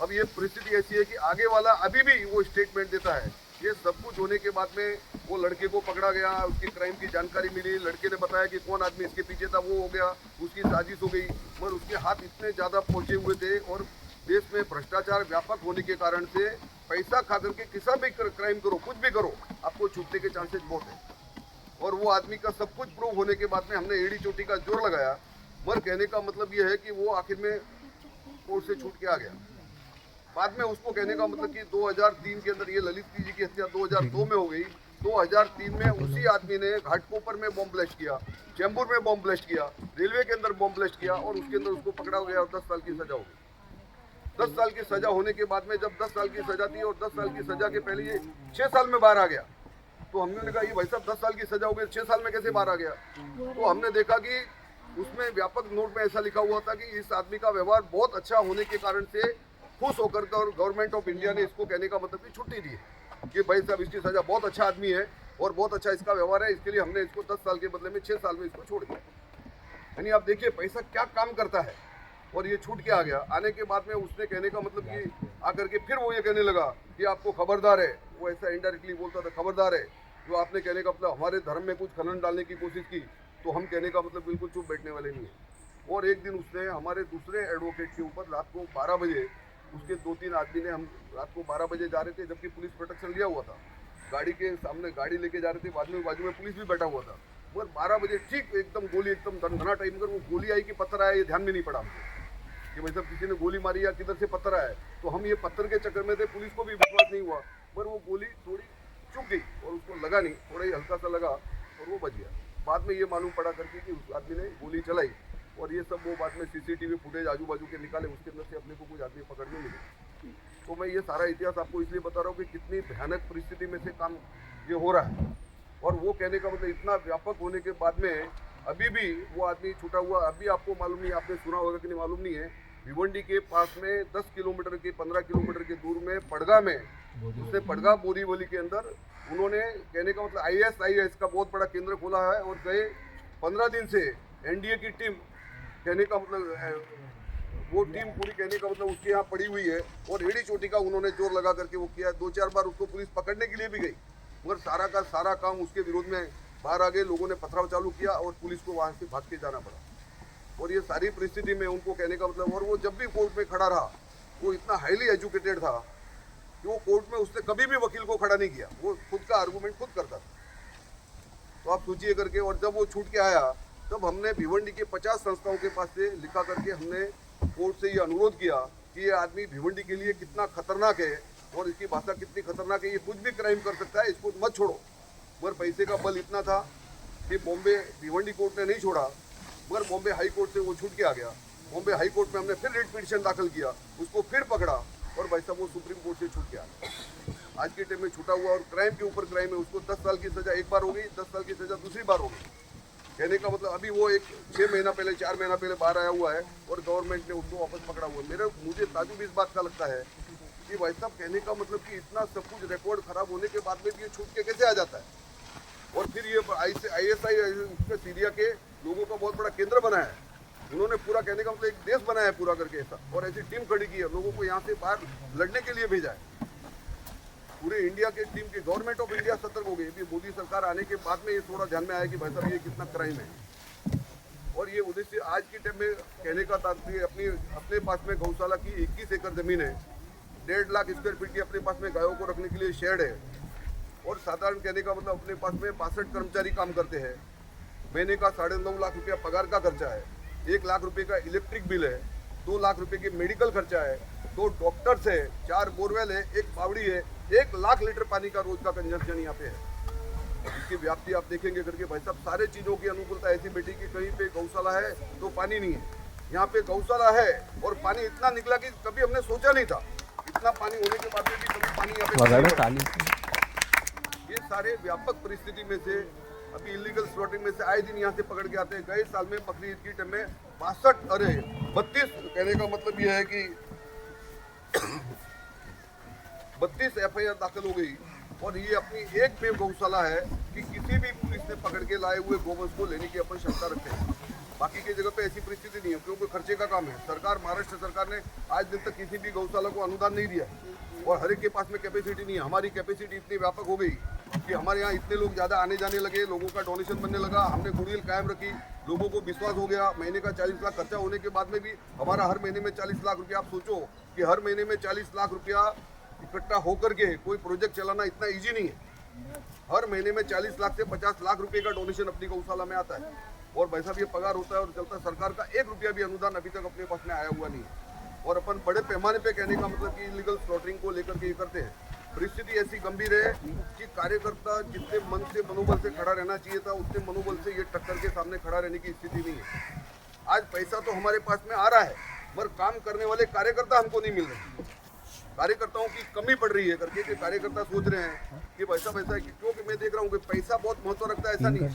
अब ये परिस्थिति ऐसी है कि आगे वाला अभी भी वो स्टेटमेंट देता है। ये सब कुछ होने के बाद में वो लड़के को पकड़ा गया, उसकी क्राइम की जानकारी मिली, लड़के ने बताया कि कौन आदमी इसके पीछे था, वो हो गया, उसकी साजिश हो गई। मगर उसके हाथ इतने ज़्यादा पहुँचे हुए थे, और देश में भ्रष्टाचार व्यापक होने के कारण से पैसा खा करके किसी भी क्राइम करो, कुछ भी करो, आपको छूटने के चांसेस बहुत है। और वो आदमी का सब कुछ प्रूव होने के बाद में हमने एड़ी चोटी का जोर लगाया। मगर कहने का मतलब ये है कि वो आखिर में कोर्ट से छूट के आ गया। बाद में उसको कहने का मतलब कि 2003 के अंदर ये ललित जी की हत्या 2002 में हो गई। 2003 में उसी आदमी ने घाटकोपर में बॉम्ब ब्लास्ट किया, चैम्बूर में बॉम्ब ब्लास्ट किया, रेलवे के अंदर बॉम्ब ब्लास्ट किया, और उसके अंदर उसको पकड़ा गया और 10 साल की सजा हो गई। 10 साल की सजा होने के बाद में जब 10 साल की सजा थी और 10 साल की सजा के पहले ये 6 साल में बाहर आ गया, तो हमने कहा ये भाई साहब 10 साल की सजा हो गई, 6 साल में कैसे बाहर आ गया? तो हमने देखा कि उसमें व्यापक नोट में ऐसा लिखा हुआ था कि इस आदमी का व्यवहार बहुत अच्छा होने के कारण से खुश होकर और गवर्नमेंट ऑफ इंडिया ने इसको कहने का मतलब कि छुट्टी दी है कि भाई साहब इसकी सजा बहुत अच्छा आदमी है और बहुत अच्छा इसका व्यवहार है, इसके लिए हमने इसको 10 साल के बदले में 6 साल में इसको छोड़ दिया। यानी आप देखिए पैसा क्या काम करता है। और ये छूट के आ गया। आने के बाद में उसने कहने का मतलब कि आकर के फिर वो ये कहने लगा कि आपको खबरदार है, वो ऐसा इनडायरेक्टली बोलता था, खबरदार है, जो आपने कहने का मतलब हमारे धर्म में कुछ खनन डालने की कोशिश की तो हम कहने का मतलब बिल्कुल चुप बैठने वाले नहीं है। और एक दिन उसने हमारे दूसरे एडवोकेट के ऊपर रात को 12 बजे उसके 2-3 आदमी ने, हम रात को 12 बजे जा रहे थे जबकि पुलिस प्रोटेक्शन लिया हुआ था, गाड़ी के सामने गाड़ी लेके जा रहे थे, बाजू में पुलिस भी बैठा हुआ था, मगर 12 बजे ठीक एकदम गोली एकदम धना टाइम कर वो गोली आई कि पत्थर आया ये ध्यान में नहीं पड़ा हमको कि भाई साहब किसी ने गोली मारी या किधर से पत्थर आया। तो हम ये पत्थर के चक्कर में थे, पुलिस को भी विश्वास नहीं हुआ, पर वो गोली थोड़ी चुक गई और उसको लगा नहीं, थोड़ा ही हल्का सा लगा और वो बच गया। बाद में ये मालूम पड़ा करके कि उस आदमी ने गोली चलाई और ये सब वो बाद में CCTV फुटेज आजू बाजू के निकाले, उसके अंदर से अपने को कुछ आदमी पकड़ नहीं मिले। तो मैं ये सारा इतिहास आपको इसलिए बता रहा हूँ कि कितनी भयानक परिस्थिति में से काम ये हो रहा है। और वो कहने का मतलब इतना व्यापक होने के बाद में अभी भी वो आदमी छूटा हुआ, अभी आपको मालूम नहीं, आपने सुना होगा कि नहीं मालूम नहीं है, भिवंडी के पास में 10 किलोमीटर के 15 किलोमीटर के दूर में पड़गा में, उसने पड़गा बोरीवली के अंदर उन्होंने कहने का मतलब ISIS का बहुत बड़ा केंद्र खोला है और गए 15 दिन से NDA की टीम, कहने का मतलब वो टीम पूरी कहने का मतलब उसके यहाँ पड़ी हुई है और एड़ी चोटी का उन्होंने जोर लगा करके वो किया। 2-4 बार उसको पुलिस पकड़ने के लिए भी गई, मगर सारा का सारा काम उसके विरोध में बाहर आ गए, लोगों ने पथराव चालू किया और पुलिस को वहाँ से भाग के जाना पड़ा। और ये सारी परिस्थिति में उनको कहने का मतलब, और वो जब भी कोर्ट में खड़ा रहा वो इतना हाईली एजुकेटेड था कि वो कोर्ट में उसने कभी भी वकील को खड़ा नहीं किया, वो खुद का आर्गूमेंट खुद करता था। तो आप सोचिए करके, और जब वो छूट के आया तब हमने भिवंडी के 50 संस्थाओं के पास से लिखा करके हमने कोर्ट से ये अनुरोध किया कि ये आदमी भिवंडी के लिए कितना खतरनाक है और इसकी भाषा कितनी खतरनाक है, ये कुछ भी क्राइम कर सकता है, इसको मत छोड़ो। मगर पैसे का बल इतना था कि बॉम्बे भिवंडी कोर्ट ने नहीं छोड़ा, मगर बॉम्बे हाई कोर्ट से वो छूट के आ गया। बॉम्बे हाई कोर्ट में हमने फिर रिट पिटीशन दाखिल किया, उसको फिर पकड़ा और भाई साहब वो सुप्रीम कोर्ट से छूट के आ गया। आज के टाइम में छूटा हुआ और क्राइम के ऊपर क्राइम है, उसको 10 साल की सजा एक बार हो गई, 10 साल की सजा दूसरी बार हो गई। कहने का मतलब अभी वो एक 6 महीना पहले 4 महीना पहले बाहर आया हुआ है और गवर्नमेंट ने उसको वापस पकड़ा हुआ है। मुझे ताजुब इस बात का लगता है कि भाई साहब कहने का मतलब कि इतना सब कुछ रिकॉर्ड खराब होने के बाद में भी ये छूट के कैसे आ जाता है। और फिर ये ISI सीरिया के लोगों का बहुत बड़ा केंद्र बनाया है, उन्होंने पूरा कहने का मतलब एक देश बनाया है पूरा करके ऐसा, और ऐसी टीम खड़ी की है, लोगों को यहाँ से बाहर लड़ने के लिए भेजा है। पूरे इंडिया के टीम के गवर्नमेंट ऑफ इंडिया सतर्क हो गई। अभी मोदी सरकार आने के बाद में ये थोड़ा ध्यान में आया कि भाई साहब ये कितना क्राइम है। और ये उद्देश्य आज के टाइम में कहने का तात्पर्य अपने पास में गौशाला की 21 एकड़ जमीन है, 1.5 लाख स्क्वायर फीट की अपने पास में गायों को रखने के लिए शेड है और साधारण कहने का मतलब अपने पास में 62 कर्मचारी काम करते हैं। महीने का 9.5 लाख रुपया पगार का खर्चा है, 1 लाख रुपए का इलेक्ट्रिक बिल है, 2 लाख रुपए की मेडिकल खर्चा है, 2 डॉक्टर्स है, 4 बोरवेल है, 1 बावड़ी है, 1 लाख लीटर पानी का रोज का कंजम्पशन यहाँ पे है। इसकी व्याप्ति आप देखेंगे करके भाई साहब सारे चीज़ों की अनुकूलता ऐसी बेटी कि कहीं पे गौशाला है तो पानी नहीं है, यहाँ पे गौशाला है और पानी इतना निकला कि कभी हमने सोचा नहीं था। इतना पानी होने के बाद में भी कभी पानी यहाँ पे ये सारे व्यापक परिस्थिति में से अभी इलीगल स्लॉटिंग में से आए दिन यहाँ से पकड़ के आते हैं। गए साल में बकरी ईद की टाइम में 32 कहने का मतलब ये है कि 32 FIR दाखिल हो गई। और ये अपनी एक में गौशाला है कि किसी भी पुलिस ने पकड़ के लाए हुए गोवंश को लेने की अपन क्षमता रखते हैं। बाकी की जगह पे ऐसी परिस्थिति नहीं है क्योंकि खर्चे का काम है। सरकार, महाराष्ट्र सरकार ने आज दिन तक किसी भी गौशाला को अनुदान नहीं दिया और हर एक के पास में कैपेसिटी नहीं है। हमारी कैपेसिटी इतनी व्यापक हो गई कि हमारे यहाँ इतने लोग ज़्यादा आने जाने लगे, लोगों का डोनेशन बनने लगा, हमने गुडविल कायम रखी, लोगों को विश्वास हो गया। महीने का 40 लाख खर्चा होने के बाद में भी हमारा हर महीने में 40 लाख रुपया, आप सोचो कि हर महीने में 40 लाख रुपया इकट्ठा होकर के कोई प्रोजेक्ट चलाना इतना ईजी नहीं है। हर महीने में 40 लाख से 50 लाख रुपए का डोनेशन अपनी गौशाला में आता है और भाई साहब ये पगार होता है और चलता है। सरकार का 1 रुपया भी अनुदान अभी तक अपने पास में आया हुआ नहीं है और अपन बड़े पैमाने पे कहने का मतलब कि इलीगल स्लॉटरिंग को लेकर के ये करते हैं। परिस्थिति ऐसी गंभीर है कि कार्यकर्ता जितने मन से मनोबल से खड़ा रहना चाहिए था उतने मनोबल से ये टक्कर के सामने खड़ा रहने की स्थिति नहीं है। आज पैसा तो हमारे पास में आ रहा है मगर काम करने वाले कार्यकर्ता हमको नहीं मिल रहे। कार्यकर्ताओं की कमी पड़ रही है करके कि कार्यकर्ता सोच रहे हैं कि पैसा है क्योंकि मैं देख रहा हूँ कि पैसा बहुत महत्व रखता है, ऐसा नहीं है।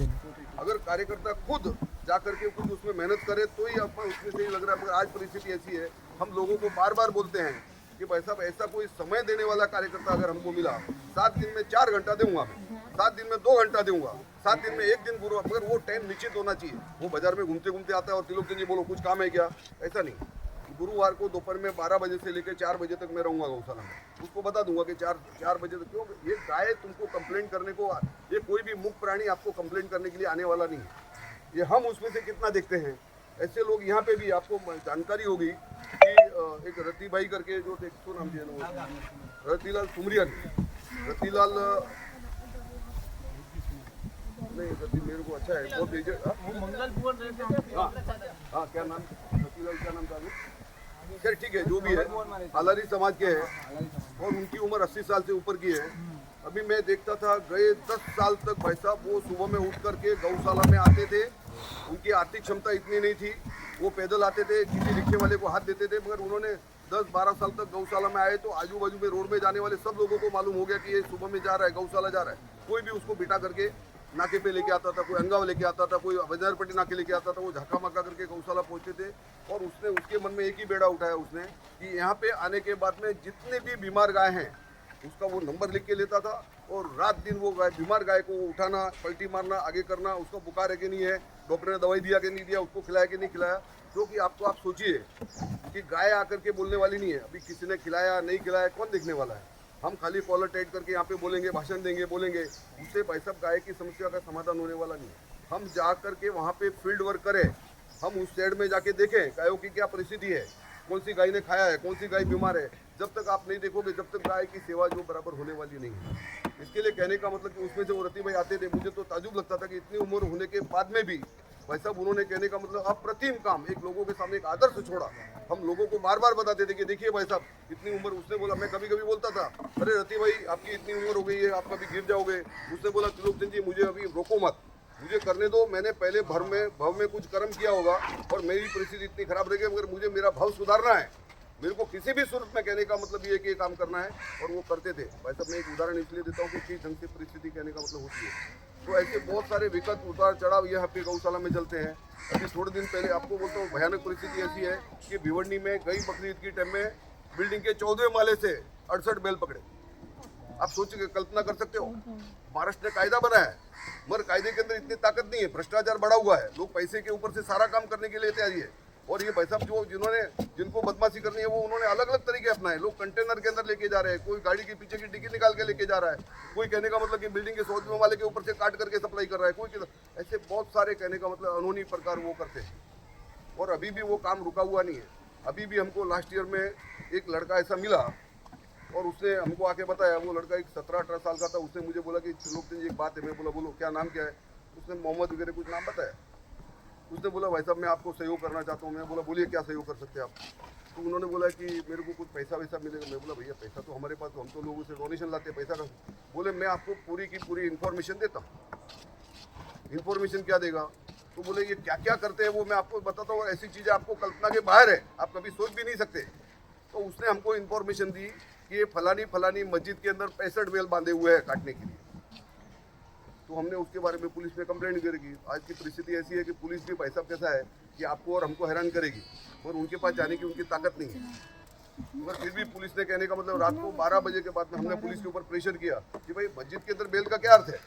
अगर कार्यकर्ता खुद जा करके खुद उसमें मेहनत करे तो ही अपन उसमें सही लग रहा है। मगर आज परिस्थिति ऐसी है, हम लोगों को बार बार बोलते हैं कि भाई साहब ऐसा कोई समय देने वाला कार्यकर्ता अगर हमको मिला, 7 दिन में 4 घंटा दूंगा मैं, 7 दिन में 2 घंटा दूंगा, 7 दिन में 1 दिन गुरुवार, मगर वो टाइम निश्चित होना चाहिए। वो बाजार में घूमते घूमते आता है और तिलोक जी बोलो कुछ काम है क्या, ऐसा नहीं। गुरुवार को दोपहर में 12 बजे से लेकर 4 बजे तक मैं रहूँगा गौशाला में। उसको बता दूंगा कि 4 बजे तक, क्यों ये गाय तुमको कंप्लेंट करने को, ये कोई भी मुक्त प्राणी आपको कंप्लेंट करने के लिए आने वाला नहीं है। ये हम उसमें से कितना देखते हैं। ऐसे लोग यहाँ पे भी आपको जानकारी होगी कि एक रति भाई करके जो थे, तो नाम दिया रतिलाल सुमरियन, रतिलाल नहीं सती मेरे को अच्छा है बहुत एजेड। वो मंगलपुर रहते थे। हाँ क्या नाम सतीलाल क्या नाम था अभी? खैर ठीक है जो भी है हालारी समाज के हैं और उनकी उम्र 80 साल से ऊपर की है। अभी मैं देखता था गए 10 साल तक भाई साहब वो सुबह में उठ करके गौशाला में आते थे। उनकी आर्थिक क्षमता इतनी नहीं थी, वो पैदल आते थे, किसी रिक्शे वाले को हाथ देते थे, मगर उन्होंने 10-12 साल तक गौशाला में आए तो आजू बाजू में रोड में जाने वाले सब लोगों को मालूम हो गया कि ये सुबह में जा रहा है, गौशाला जा रहा है। कोई भी उसको बिठा करके नाके पे लेके आता था, कोई अंगाव लेके आता था, कोई बाजारपट्टी नाके लेके आता था, वो झाका माका करके गौशाला पहुंचते थे। और उसने उसके मन में एक ही बेड़ा उठाया उसने कि यहाँ पे आने के बाद में जितने भी बीमार गाय हैं उसका वो नंबर लिख के लेता था और रात दिन वो गाय बीमार गाय को उठाना, पलटी मारना, आगे करना, उसका बुखार है कि नहीं है, डॉक्टर ने दवाई दिया कि नहीं दिया, उसको खिलाया कि नहीं खिलाया। क्योंकि आपको आप सोचिए कि गाय आकर के बोलने वाली नहीं है, अभी किसी ने खिलाया नहीं खिलाया कौन देखने वाला है। हम खाली कॉलर टाइट करके यहाँ पे बोलेंगे, भाषण देंगे, बोलेंगे, उससे भाई साहब गाय की समस्या का समाधान होने वाला नहीं है। हम जा करके वहाँ पे फील्ड वर्क करें, हम उस साइड में जाके देखें गायों की क्या परिस्थिति है, कौन सी गाय ने खाया है, कौन सी गाय बीमार है। जब तक आप नहीं देखोगे जब तक गाय की सेवा जो बराबर होने वाली नहीं है। इसके लिए कहने का मतलब कि उसमें से वो रति भाई आते थे, मुझे तो ताजुब लगता था कि इतनी उम्र होने के बाद में भी भाई साहब उन्होंने कहने का मतलब अप्रतिम काम, एक लोगों के सामने एक आदर्श छोड़ा। हम लोगों को बार बार बताते थे कि देखिए भाई साहब इतनी उम्र, उसने बोला, मैं कभी कभी बोलता था अरे रति भाई आपकी इतनी उम्र हो गई है, आप कभी गिर जाओगे। उसने बोला त्रिलोकचंद जी मुझे अभी रोको मत, मुझे करने दो, मैंने पहले भव में कुछ कर्म किया होगा और मेरी परिस्थिति इतनी खराब रह गई, मगर मुझे मेरा भाव सुधारना है, मेरे को किसी भी सूरत में कहने का मतलब ये है कि ये काम करना है। और वो करते थे। भाई साहब मैं एक उदाहरण इसलिए देता हूँ कि किस ढंग से परिस्थिति कहने का मतलब होती है। तो ऐसे बहुत सारे विकट उतार चढ़ाव यहाँ पे गौशाला में चलते हैं। अभी थोड़े दिन पहले आपको बोलता हूँ भयानक परिस्थिति ऐसी है कि भिवंडी में गई बकरीद की टाइम में बिल्डिंग के 14वें माले से 68 बैल पकड़े। आप सोचिए, कल्पना कर सकते हो, महाराष्ट्र ने कायदा बनाया है मगर कायदे के अंदर इतनी ताकत नहीं है, भ्रष्टाचार बढ़ा हुआ है, लोग पैसे के ऊपर से सारा काम करने के लिए तैयारी है। और ये भाई साहब जो जिनको बदमाशी करनी है वो उन्होंने अलग अलग तरीके अपनाए। लोग कंटेनर के अंदर लेके जा रहे हैं, कोई गाड़ी के पीछे की टिकट निकाल के लेके जा रहा है, कोई कहने का मतलब कि बिल्डिंग के 100वें वाले के ऊपर से काट करके सप्लाई कर रहा है, कोई ऐसे बहुत सारे कहने का मतलब अनहोनी प्रकार वो करते हैं। और अभी भी वो काम रुका हुआ नहीं है। अभी भी हमको लास्ट ईयर में एक लड़का ऐसा मिला और उसने हमको आके बताया, वो लड़का एक 17-18 साल का था। उसने मुझे बोला कि त्रिलोकचंद जी एक बात है। मैं बोला बोलो क्या नाम क्या है। उसने मोहम्मद वगैरह कुछ नाम बताया। उसने बोला भाई साहब मैं आपको सहयोग करना चाहता हूँ। मैं बोला बोलिए क्या सहयोग कर सकते हैं आप। तो उन्होंने बोला कि मेरे को कुछ पैसा वैसा मिलेगा। मैं बोला भैया पैसा तो हमारे पास, हम तो लोगों से डोनेशन लाते हैं, पैसा का। बोले मैं आपको पूरी की पूरी इन्फॉर्मेशन देता हूँ। इन्फॉर्मेशन क्या देगा? तो बोले ये क्या क्या करते हैं वो मैं आपको बताता हूँ, ऐसी चीज़ें आपको कल्पना के बाहर है, आप कभी सोच भी नहीं सकते। तो उसने हमको इन्फॉर्मेशन दी कि ये फलानी मस्जिद के अंदर 65 बैल बांधे हुए हैं काटने के लिए। तो हमने उसके बारे में पुलिस में कंप्लेंट करेगी। आज की परिस्थिति ऐसी है कि पुलिस भी भाई साहब कैसा है कि आपको और हमको हैरान करेगी और उनके पास जाने की उनकी ताकत नहीं है। मगर फिर भी पुलिस ने कहने का मतलब रात को 12 बजे के बाद में हमने पुलिस के ऊपर प्रेशर किया कि भाई मस्जिद के अंदर बेल का क्या अर्थ है,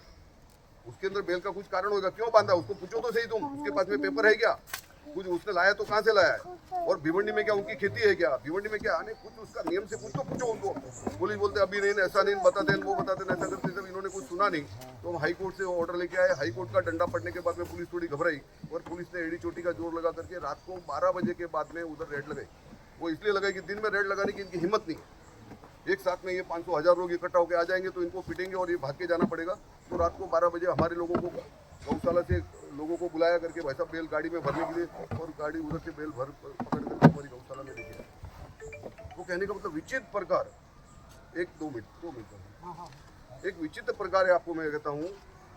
उसके अंदर बेल का कुछ कारण होगा, क्यों बांधा, उसको पूछो तो सही तुम, उसके पास में पेपर है क्या, कुछ उसने लाया तो कहाँ से लाया है, और भिवंडी में क्या उनकी खेती है क्या, भिवंडी में क्या आने, कुछ उसका नियम से कुछ तो पूछो उनको। पुलिस बोलते अभी नहीं, ऐसा नहीं बताते, वो बताते ऐसा करते। जब इन्होंने कुछ सुना नहीं तो हम हाई कोर्ट से ऑर्डर लेके आए। हाई कोर्ट का डंडा पड़ने के बाद में पुलिस थोड़ी घबराई और पुलिस ने एड़ी चोटी का जोर लगा करके रात को 12 बजे के बाद में उधर रेड लगाई। वो इसलिए लगाई कि दिन में रेड लगाने की इनकी हिम्मत नहीं, एक साथ में ये 500-1000 लोग इकट्ठा होकर आ जाएंगे तो इनको पिटेंगे और ये भाग के जाना पड़ेगा। तो रात को 12 बजे हमारे लोगों को गौशाला से लोगों को बुलाया करके भाई साहब बेल गाड़ी में भरने के लिए, और गाड़ी उधर से बेल भर पकड़ करके हमारी गौशाला में लेके आए। वो कहने का मतलब विचित्र प्रकार, दो मिनट एक विचित्र प्रकार है। आपको मैं कहता हूँ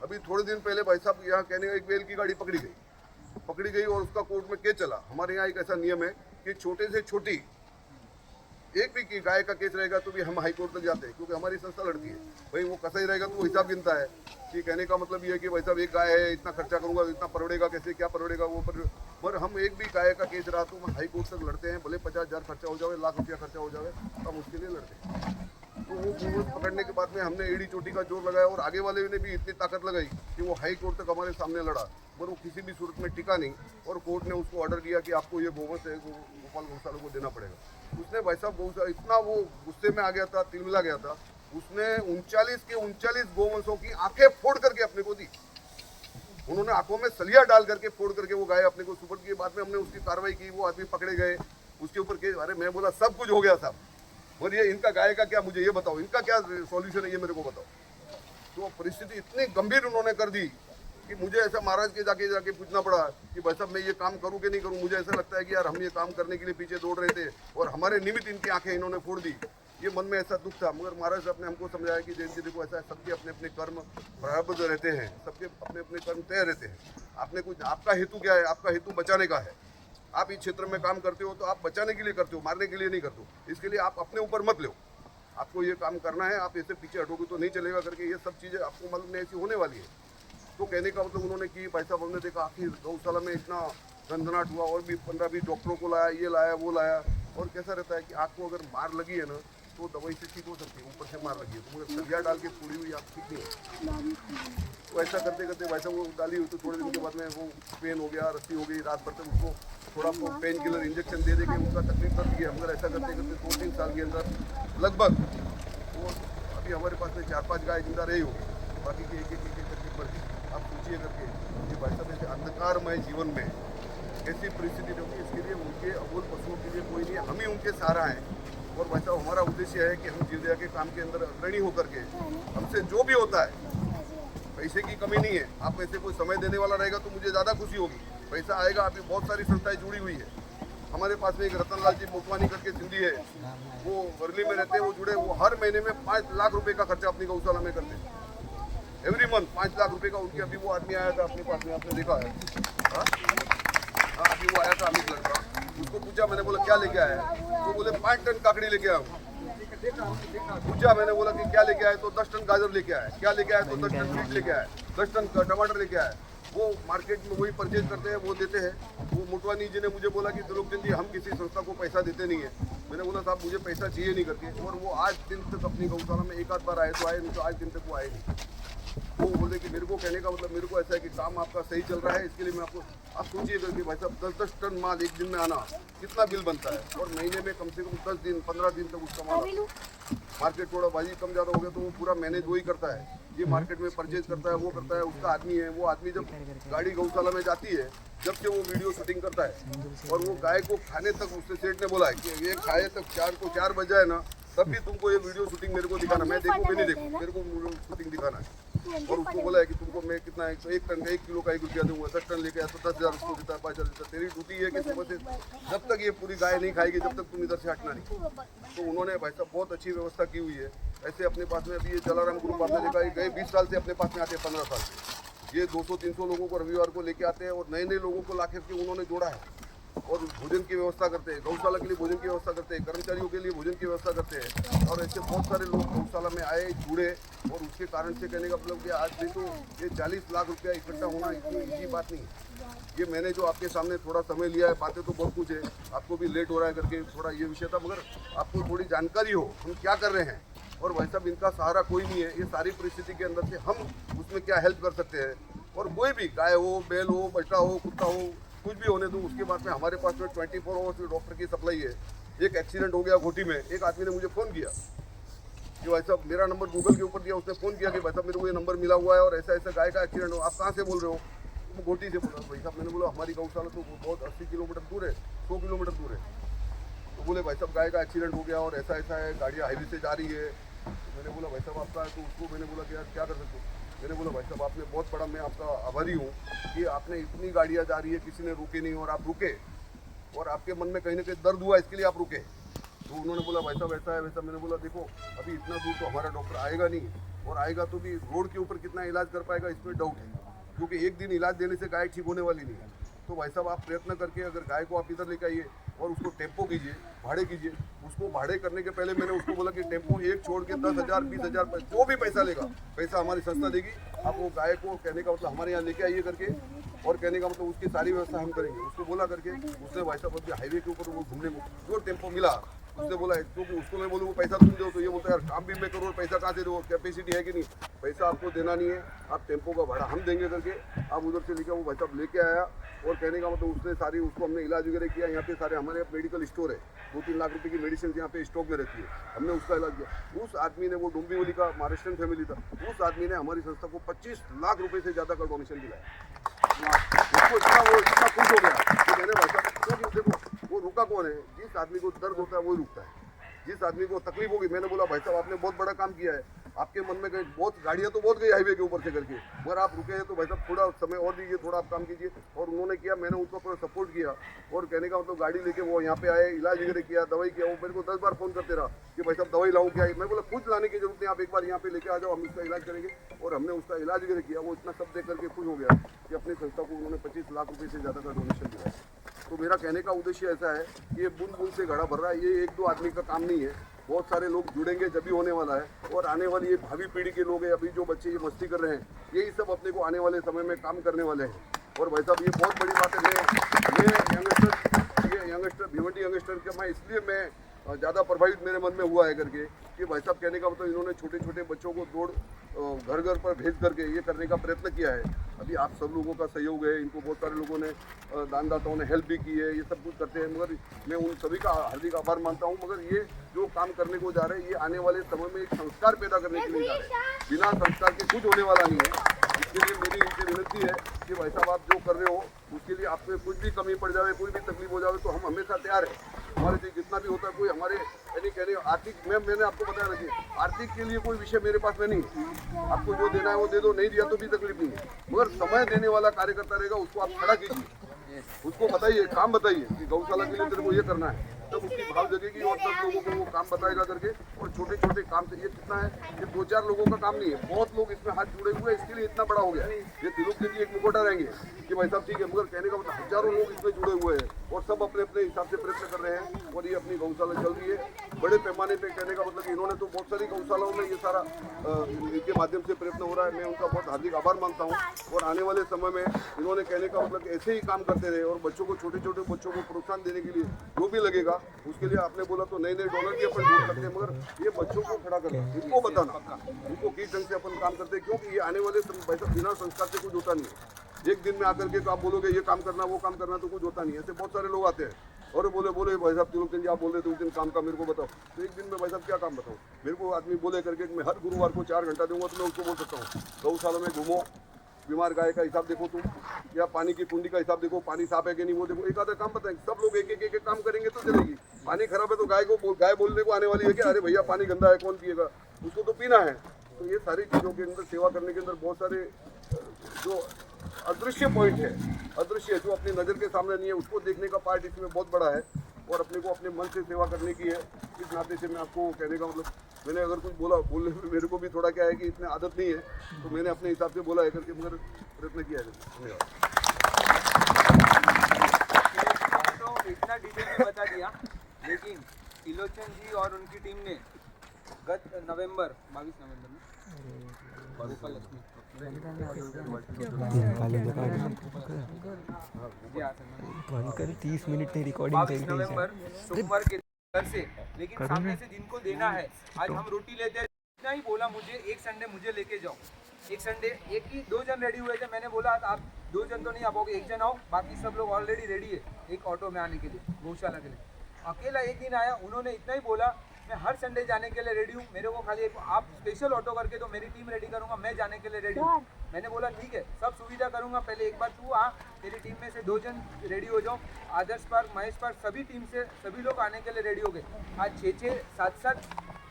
अभी थोड़े दिन पहले भाई साहब यहाँ कहने का एक बेल की गाड़ी पकड़ी गई और उसका कोर्ट में केस चला। हमारे यहाँ एक ऐसा नियम है कि छोटे से छोटी एक भी की गाय का केस रहेगा तो भी हम हाई कोर्ट तक जाते हैं, क्योंकि हमारी संस्था लड़ती है। भाई वो कसा ही रहेगा तो वो हिसाब गिनता है कि कहने का मतलब ये है कि भाई साहब एक गाय है, इतना खर्चा करूंगा, इतना परोड़ेगा कैसे, क्या परोड़ेगा वो पर हम एक भी गाय का केस रहा तो हम हाई कोर्ट तक लड़ते हैं। भले 50,000 खर्चा हो जाए, लाख रुपया खर्चा हो जाए, हम उसके लिए लड़ते हैं। तो वो गोवंश पकड़ने के बाद में हमने एड़ी चोटी का जोर लगाया और आगे वाले ने भी इतनी ताकत लगाई कि वो हाई कोर्ट तक हमारे सामने लड़ा, पर वो किसी भी सूरत में टिका नहीं। और कोर्ट ने उसको ऑर्डर दिया कि आपको ये गोवंश है गोपाल गौशाला को देना पड़ेगा। उसने भाई साहब गौशाला इतना वो गुस्से में आ गया था, तिलमिला गया था, उसने 39 के 39 गोवंशों की आंखें फोड़ करके अपने को दी। उन्होंने आंखों में सलिया डाल करके फोड़ करके वो गाय अपने को सुपुर्द की। बाद में हमने उसकी कार्रवाई की, वो आदमी पकड़े गए, उसके ऊपर केस। अरे मैं बोला सब कुछ हो गया साहब, और ये इनका गाय का क्या, मुझे ये बताओ, इनका क्या सॉल्यूशन है ये मेरे को बताओ। तो परिस्थिति इतनी गंभीर उन्होंने कर दी कि कि मुझे ऐसा महाराज के जाके पूछना पड़ा कि भाई साहब मैं ये काम करूँ कि नहीं करूँ। मुझे ऐसा लगता है कि यार हम ये काम करने के लिए पीछे दौड़ रहे थे और हमारे निमित्त इनकी आंखें इन्होंने फोड़ दी। ये मन में ऐसा दुख था, मगर महाराज आपने हमको समझाया कि जैन जी देखो ऐसा है, सबके अपने अपने कर्म प्रारब्ध रहते हैं, सबके अपने अपने कर्म तय रहते हैं। आपने कुछ, आपका हेतु क्या है? आपका हेतु बचाने का है। आप इस क्षेत्र में काम करते हो तो आप बचाने के लिए करते हो, मारने के लिए नहीं करते हो। इसके लिए आप अपने ऊपर मत लो, आपको ये काम करना है, आप ऐसे पीछे हटोगे तो नहीं चलेगा करके ये सब चीज़ें आपको मालूम नहीं ऐसी होने वाली है। तो कहने का मतलब उन्होंने कि भाई साहब हमने देखा आखिर गौशाला में इतना धंधनाट हुआ और भी 15-20 डॉक्टरों को लाया, ये लाया वो लाया, और कैसा रहता है कि आँख को अगर मार लगी है ना तो दवाई से ठीक हो सकती है, ऊपर से मार लगी है तो मगर सरिया डाल के पूरी हुई आँख ठीक नहीं है। तो ऐसा करते करते भाई साहब वो डाली हुई तो थोड़े दिन के बाद में वो पेन हो गया, रस्सी हो गई, रात भर तक उसको थोड़ा पेन किलर इंजेक्शन दे के उसका तकलीफ कर दी है। मगर ऐसा करते करते 2-3 साल के अंदर लगभग वो अभी हमारे पास में 4-5 गाय जिंदा रही होगी, बाकी के एक करके मर गई। आप सोचिए करके कि भाई साहब ऐसे अंधकारमय जीवन में ऐसी परिस्थिति होगी, इसके लिए उनके अबोल पशुओं के लिए कोई नहीं है, हम ही उनके सहारा हैं। और भाई साहब हमारा उद्देश्य है कि हम जीवदया के काम के अंदर अग्रणी होकर के हमसे जो भी होता है, पैसे की कमी नहीं है, आप में से कोई समय देने वाला रहेगा तो मुझे ज़्यादा खुशी होगी। पैसा आएगा, अभी बहुत सारी संस्थाएं जुड़ी हुई है। हमारे पास में एक रतनलाल जी मोटवानी करके सिंधी है, वो वर्ली में रहते हैं, वो जुड़े, वो हर महीने में 5 लाख रुपए का खर्चा अपनी गौशाला में करते हैं। एवरी मंथ 5 लाख रुपए का उनके। अभी वो आदमी आया था अपने पास में, आपने देखा है? हाँ, अभी वो आया था अमित लड़का, उसको पूछा, मैंने बोला क्या लेके आया है? तो बोले 5 टन काकड़ी लेके आया हूँ। पूछा, मैंने बोला कि क्या लेके आए? तो 10 टन गाजर लेके आए। क्या लेके आए? तो 10 टन बीट लेके आए, 10 टन टमाटर लेके आए। वो मार्केट में वही परचेज करते हैं, वो देते हैं। वो मोटवानी जी ने मुझे बोला कि त्रिलोकचंद जी हम किसी संस्था को पैसा देते नहीं है। मैंने बोला साहब मुझे पैसा चाहिए नहीं करके, और वो आज दिन तक अपनी गौशाला में एक आध बार आए तो आए, नहीं तो आज दिन तक वो आए नहीं। वो बोले कि मेरे को कहने का मतलब मेरे को ऐसा है कि काम आपका सही चल रहा है, इसके लिए मैं आपको, आप सोचिए करके भाई साहब 10-10 टन माल एक दिन में आना कितना बिल बनता है, और महीने में कम से कम 10 दिन 15 दिन तक उसका माल, मार्केट थोड़ा बाजी कम ज़्यादा हो गया तो वो पूरा मैनेज वही करता है। ये मार्केट में परचेज करता है, वो करता है, उसका आदमी है। वो आदमी जब गाड़ी गौशाला में जाती है, जब से वो वीडियो शूटिंग करता है, और वो गाय को खाने तक उससे सेठ ने बोला है कि ये खाए तक 4 बजे है ना, तब भी तुमको ये वीडियो शूटिंग मेरे को दिखाना, मैं देखूँ कि नहीं देखूँ, मेरे को शूटिंग दिखाना है। और उसको बोला है कि तुमको मैं कितना 1 टन का 1 किलो का 1 रुपया दूंगा, 10 टन लेके आया तो 10,000 उसको देता है, 5,000 देता है। तेरी ड्यूटी है कि सुबह से जब तक ये पूरी गाय नहीं खाएगी जब तक तुम इधर से हटना नहीं। तो उन्होंने भाई साहब बहुत अच्छी व्यवस्था की हुई है। ऐसे अपने पास में अभी ये जलाराम ग्रुप आपने देखा, ये गए 20 साल से अपने पास में आते हैं, 15 साल से। ये 200-300 लोगों को रविवार को लेके आते हैं, और नए नए लोगों को लाके के उन्होंने जोड़ा है, और भोजन की व्यवस्था करते हैं, गौशाला के लिए भोजन की व्यवस्था करते हैं, कर्मचारियों के लिए भोजन की व्यवस्था करते हैं। और ऐसे बहुत सारे लोग गौशाला में आए, जुड़े, और उसके कारण से कहने का मतलब कि आज देखो ये 40 लाख रुपया इकट्ठा होना इतनी ईजी बात नहीं है। ये मैंने जो आपके सामने थोड़ा समय लिया है, बातें तो बहुत कुछ है, आपको भी लेट हो रहा है करके थोड़ा ये विषय था, मगर आपको थोड़ी जानकारी हो हम क्या कर रहे हैं। और भाई साहब इनका सहारा कोई नहीं है, ये सारी परिस्थिति के अंदर से हम उसमें क्या हेल्प कर सकते हैं। और कोई भी गाय हो, बैल हो, बछड़ा हो, कुत्ता हो, कुछ भी होने दो, उसके बाद में हमारे पास में 24 आवर्स डॉक्टर की सप्लाई है। एक एक्सीडेंट हो गया घोटी में, एक आदमी ने मुझे फ़ोन किया कि भाई साहब, मेरा नंबर गूगल के ऊपर दिया, उसने फ़ोन किया कि भाई साहब मेरे को ये नंबर मिला हुआ है और ऐसा ऐसा गाय का एक्सीडेंट हो, आप कहाँ से बोल रहे हो? वो घोटी से बोल रहा भाई साहब। मैंने बोला हमारी गौशाला तो बहुत 80 किलोमीटर दूर है, 100 किलोमीटर दूर है। तो बोले भाई साहब गाय का एक्सीडेंट हो गया और ऐसा ऐसा है, गाड़ियाँ हाईवे से जा रही है। तो मैंने बोला भाई साहब आपका, तो उसको मैंने बोला कि यार क्या कर सकते हो? मैंने बोला भाई साहब आपने बहुत बड़ा, मैं आपका आभारी हूँ कि आपने इतनी गाड़ियाँ जा रही है, किसी ने रुके नहीं, और आप रुके, और आपके मन में कहीं ना कहीं दर्द हुआ, इसके लिए आप रुके। तो उन्होंने बोला भाई साहब ऐसा है वैसा। मैंने बोला देखो अभी इतना दूर तो हमारा डॉक्टर आएगा नहीं, और आएगा तो भी रोड के ऊपर कितना इलाज कर पाएगा इसमें डाउट है, क्योंकि एक दिन इलाज देने से गाय ठीक होने वाली नहीं है। तो भाई साहब आप प्रयत्न करके अगर गाय को आप इधर लेकर आइए और उसको टेम्पो कीजिए, भाड़े कीजिए। उसको भाड़े करने के पहले मैंने उसको बोला कि टेम्पो एक छोड़ के 10,000 20,000 जो भी पैसा लेगा, पैसा हमारी संस्था देगी। आप वो गाय को, कहने का मतलब हमारे यहाँ लेके आइए करके, और कहने का मतलब उसकी सारी व्यवस्था हम करेंगे। उसको बोला करके उसने भाई साहब अभी हाईवे के ऊपर वो घूमने को जो टेम्पो मिला, उसने बोला क्योंकि उसको मैं बोलूँ वो पैसा तुम दो, तो ये बोलता है यार काम भी मैं करूँ, पैसा कहाँ से दो, कैपेसिटी है कि नहीं, पैसा आपको देना नहीं है, आप टेम्पो का भाड़ा हम देंगे करके आप उधर से लेकर वो भाई साहब लेके आया। और कहने का मतलब उसने सारी, उसको हमने इलाज वगैरह किया। यहाँ पे सारे हमारे मेडिकल स्टोर है, 2-3 लाख रुपए की मेडिसिन यहाँ पे स्टॉक में रहती है, हमने उसका इलाज किया। उस आदमी ने, वो डोंबिवली का महाराष्ट्रन फैमिली था, उस आदमी ने हमारी संस्था को 25 लाख रुपए से ज़्यादा का डोनेशन दिलाया। उसको वो इतना खुश हो गया कि मैंने भाई साहब, क्योंकि देखो वो रुका कौन है, जिस आदमी को दर्द होता है वो रुकता है। जिस आदमी को तकलीफ होगी, मैंने बोला भाई साहब आपने बहुत बड़ा काम किया है, आपके मन में गई बहुत गाड़ियाँ तो बहुत गई हाईवे के ऊपर से करके, मगर आप रुके हैं तो भाई साहब थोड़ा समय और दीजिए, थोड़ा आप काम कीजिए। और उन्होंने किया, मैंने उनको पूरा सपोर्ट किया। और कहने का मतलब गाड़ी लेके वो यहाँ पे आए, इलाज वगैरह किया, दवाई किया। वो मेरे को 10 बार फ़ोन करते रहा कि भाई साहब दवाई लाऊं क्या? मैं बोला कुछ लाने की जरूरत नहीं, आप एक बार यहाँ पे लेके आ जाओ, हम इसका इलाज करेंगे। और हमने उसका इलाज वगैरह किया। वो इतना सब देख करके खुश हो गया कि अपनी संस्था को उन्होंने 25 लाख रुपये से ज़्यादा का डोनेशन दिया। तो मेरा कहने का उद्देश्य ऐसा है कि ये बूंद बूंद से घड़ा भर रहा है, ये 1-2 आदमी का काम नहीं है, बहुत सारे लोग जुड़ेंगे जब भी होने वाला है। और आने वाली ये भावी पीढ़ी के लोग हैं, अभी जो बच्चे ये मस्ती कर रहे हैं, यही सब अपने को आने वाले समय में काम करने वाले हैं। और भाई साहब ये बहुत बड़ी बात है। मैं यंगस्टर भिवंडी यंगस्टर का मैं इसलिए मैं ज़्यादा प्रभावित मेरे मन में हुआ है करके कि भाई साहब कहने का मतलब इन्होंने छोटे छोटे बच्चों को दौड़ घर घर पर भेज करके ये करने का प्रयत्न किया है। अभी आप सब लोगों का सहयोग है, इनको बहुत सारे लोगों ने दानदाताओं ने हेल्प भी की है, ये सब कुछ करते हैं। मगर मैं उन सभी का हार्दिक आभार मानता हूँ। मगर ये जो काम करने को जा रहे हैं, ये आने वाले समय में एक संस्कार पैदा करने के लिए जा रहे हैं। बिना संस्कार के कुछ होने वाला नहीं है। इसके लिए मेरी इनसे विनती है कि भाई साहब आप जो कर रहे हो उसके लिए आपसे कुछ भी कमी पड़ जाए, कोई भी तकलीफ हो जाए, तो हम हमेशा तैयार हैं। हमारे से जितना भी होता है, कोई हमारे यानी कहने आर्थिक मैंने आपको बताया रखिए, आर्थिक के लिए कोई विषय मेरे पास में नहीं है। आपको जो देना है वो दे दो, नहीं दिया तो भी तकलीफ नहीं है। मगर समय देने वाला कार्यकर्ता रहेगा, उसको आप खड़ा कीजिए, उसको बताइए, काम बताइए कि गौशाला के लिए तेरे को ये करना है, तब उसकी भाव जगेगी और 10 लोगों को वो काम बताएगा करके। और छोटे छोटे काम से ये कितना है, ये 2-4 लोगों का काम नहीं है, बहुत लोग इसमें हाथ जुड़े हुए हैं, इसके लिए इतना बड़ा हो गया। ये तिलक के लिए एक मुखौटा रहेंगे कि भाई साहब ठीक है, मगर कहने का मतलब हजारों लोग इसमें जुड़े हुए हैं और सब अपने अपने हिसाब से प्रयत्न कर रहे हैं। और ये अपनी गौशाला चल रही है बड़े पैमाने पे। कहने का मतलब इन्होंने तो बहुत सारी गौशालाओं में ये सारा इनके माध्यम से प्रयत्न हो रहा है। मैं उनका बहुत हार्दिक आभार मानता हूँ। और आने वाले समय में इन्होंने कहने का मतलब ऐसे ही काम करते रहे और बच्चों को, छोटे छोटे बच्चों को प्रोत्साहन देने के लिए जो भी लगेगा उसके लिए आपने बोला तो नए नए डोनर भी अपन जोड़ सकते हैं। मगर ये बच्चों को खड़ा करना, इनको बताना, इनको किस ढंग से अपन काम करते हैं, क्योंकि ये आने वाले बिना संस्कार से कुछ होता नहीं है। एक दिन में आकर के आप बोलोगे ये काम करना वो काम करना तो कुछ होता नहीं है। ऐसे बहुत सारे लोग आते हैं और बोले भाई साहब तिलक जी आप बोल रहे थे उस दिन काम का मेरे को बताओ, तो एक दिन में भाई साहब क्या काम बताऊँ? मेरे को आदमी बोले करके मैं हर गुरुवार को 4 घंटा दूंगा तो मैं उसको बोल सकता हूँ गौशाला में घूमो, बीमार गाय का हिसाब देखो तुम, या पानी की कुंडी का हिसाब देखो, पानी साफ है कि नहीं वो देखो। एक आधा काम बताएंगे, सब लोग एक एक काम करेंगे तो चलेगी। पानी खराब है तो गाय बोलने को आने वाली है कि अरे भैया पानी गंदा है, कौन पिएगा, उसको तो पीना है। तो ये सारी चीज़ों के अंदर सेवा करने के अंदर बहुत सारे जो अदृश्य पॉइंट है, अदृश्य जो अपनी नज़र के सामने नहीं है, उसको देखने का पार्ट इसमें बहुत बड़ा है। और अपने को अपने मन से सेवा करने की है। इस नाते से मैं आपको कहने का मतलब, मैंने अगर कुछ बोलने में मेरे को भी थोड़ा क्या है कि इतनी आदत नहीं है, तो मैंने अपने हिसाब से बोला है करके, मगर प्रयत्न किया है। धन्यवाद। तो इतना डिटेल में बता दिया, लेकिन त्रिलोचन जी और उनकी टीम ने गत 22 नवंबर में बंद कर, 30 मिनट नहीं रिकॉर्डिंग 22 नवंबर सोमवार के घर से, लेकिन सामने से जिनको देना है, आज हम रोटी लेते हैं। इतना ही बोला मुझे, एक संडे मुझे लेके जाओ। एक संडे एक ही 2 जन रेडी हुए थे, मैंने बोला आप 2 जन तो नहीं आ पाओगे, 1 जन आओ, बाकी सब लोग ऑलरेडी रेडी है एक ऑटो में आने के लिए गौशाला के लिए। अकेला एक दिन आया, उन्होंने इतना ही बोला मैं हर संडे जाने के लिए रेडी हूँ, मेरे को खाली एक आप स्पेशल ऑटो करके तो मेरी टीम रेडी करूँगा, मैं जाने के लिए रेडी हूँ। मैंने बोला ठीक है, सब सुविधा करूँगा, पहले एक बार तू आ, तेरी टीम में से 2 जन रेडी हो जाओ। आदर्श पार्क, महेश पार्क, सभी टीम से सभी लोग आने के लिए रेडी हो गए। आज 6-6, 7-7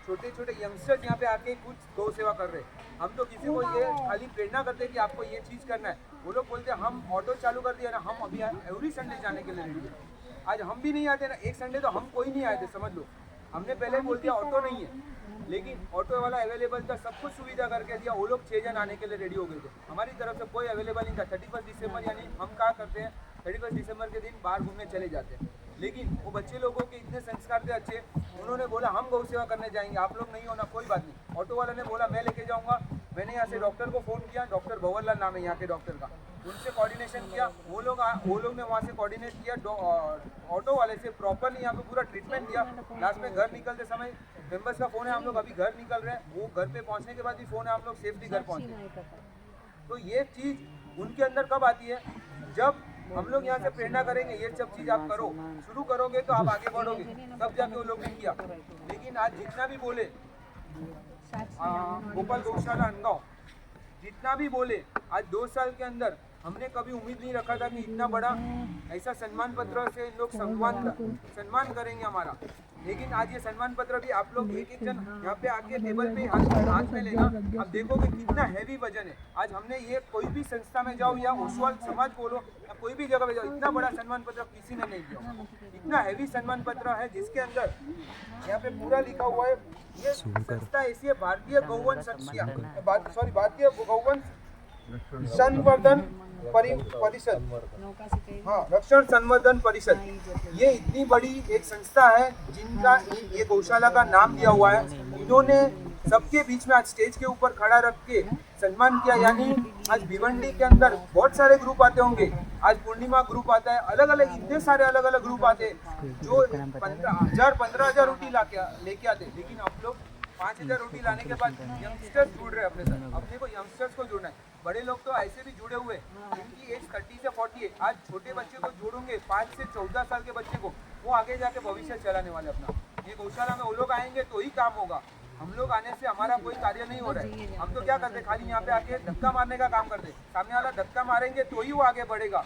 छोटे छोटे यंगस्टर्स यहाँ पे आके कुछ गौ सेवा कर रहे हैं। हम तो किसी को ये खाली प्रेरणा करते हैं कि आपको ये चीज़ करना है, वो लोग बोलते हैं हम ऑटो चालू कर दिया ना, हम अभी एवरी संडे जाने के लिए रेडी है। आज हम भी नहीं आते ना, एक संडे तो हम कोई नहीं आए थे, समझ लो। हमने पहले बोल दिया ऑटो नहीं है, लेकिन ऑटो वाला अवेलेबल था, सब कुछ सुविधा करके दिया। वो लोग 6 जन आने के लिए रेडी हो गए थे, हमारी तरफ से कोई अवेलेबल नहीं था। 31 दिसंबर यानी हम क्या करते हैं, 31 दिसंबर के दिन बाहर घूमने चले जाते हैं, लेकिन वो बच्चे लोगों के इतने संस्कार थे अच्छे, उन्होंने बोला हम गौ सेवा करने जाएंगे, आप लोग नहीं होना कोई बात नहीं। ऑटो वाले ने बोला मैं लेके जाऊँगा। मैंने यहाँ से डॉक्टर को फ़ोन किया, डॉक्टर भंवरलाल नाम है यहाँ के डॉक्टर का, उनसे कोऑर्डिनेशन किया। वो लोग ने वहाँ से कोऑर्डिनेट किया, ऑटो वाले से प्रॉपरली यहाँ पे पूरा ट्रीटमेंट दिया। लास्ट में घर निकलते समय मेंबर्स का फ़ोन है, हम लोग अभी घर निकल रहे हैं, वो घर पे पहुँचने के बाद भी फ़ोन है, हम लोग सेफ्टी घर पहुँचे। तो ये चीज़ उनके अंदर कब आती है, जब हम लोग यहाँ से प्रेरणा करेंगे, ये सब चीज़ आप करो, शुरू करोगे तो आप आगे बढ़ोगे, तब जाके वो लोग ने किया। लेकिन आज जितना भी बोले गोपाल गौशाला अनगांव, जितना भी बोले, आज 2 साल के अंदर हमने कभी उम्मीद नहीं रखा था कि इतना बड़ा ऐसा सम्मान पत्र से इन लोग सम्मान करेंगे हमारा। लेकिन आज ये सम्मान पत्र भी आप लोग एक एक जन यहाँ पे आके टेबल पे हाथ में लेना, अब देखोगे कितना हैवी वजन है। आज हमने ये कोई भी संस्था में जाओ या ओसवाल समाज बोलो या कोई भी जगह पे जाओ, इतना बड़ा सम्मान पत्र किसी ने नहीं दिया। इतना हैवी सम्मान पत्र है जिसके अंदर यहाँ पे पूरा लिखा हुआ है, ये संस्था ऐसी है भारतीय गौवंश भारतीय गौवंश संवर्धन परिषद, हाँ रक्षण संवर्धन परिषद। ये इतनी बड़ी एक संस्था है जिनका ये गौशाला का नाम दिया हुआ है। इन्होंने सबके बीच में आज स्टेज के ऊपर खड़ा रख के सम्मान किया। यानी आज भिवंडी के अंदर बहुत सारे ग्रुप आते होंगे, आज पूर्णिमा ग्रुप आता है, अलग अलग इतने सारे अलग अलग ग्रुप आते हैं जो 15,000 रोटी लेके आते, लेकिन आप लोग 5,000 रोटी लाने के बाद यंगस्टर्स जुड़ रहे हैं अपने साथ। अब देखो यंगस्टर्स को जुड़ना है, बड़े लोग तो ऐसे भी जुड़े हुए हैं जिनकी एज 30 से 40 है। आज छोटे बच्चे को जोड़ोगे 5 से 14 साल के बच्चे को, वो आगे जाके भविष्य चलाने वाले अपना। ये गौशाला में वो लोग आएंगे तो ही काम होगा। हम लोग आने से हमारा कोई कार्य नहीं हो रहा है। हम तो क्या करते, खाली यहाँ पे आके धक्का मारने का काम करते। सामने वाला धक्का मारेंगे तो ही वो आगे बढ़ेगा।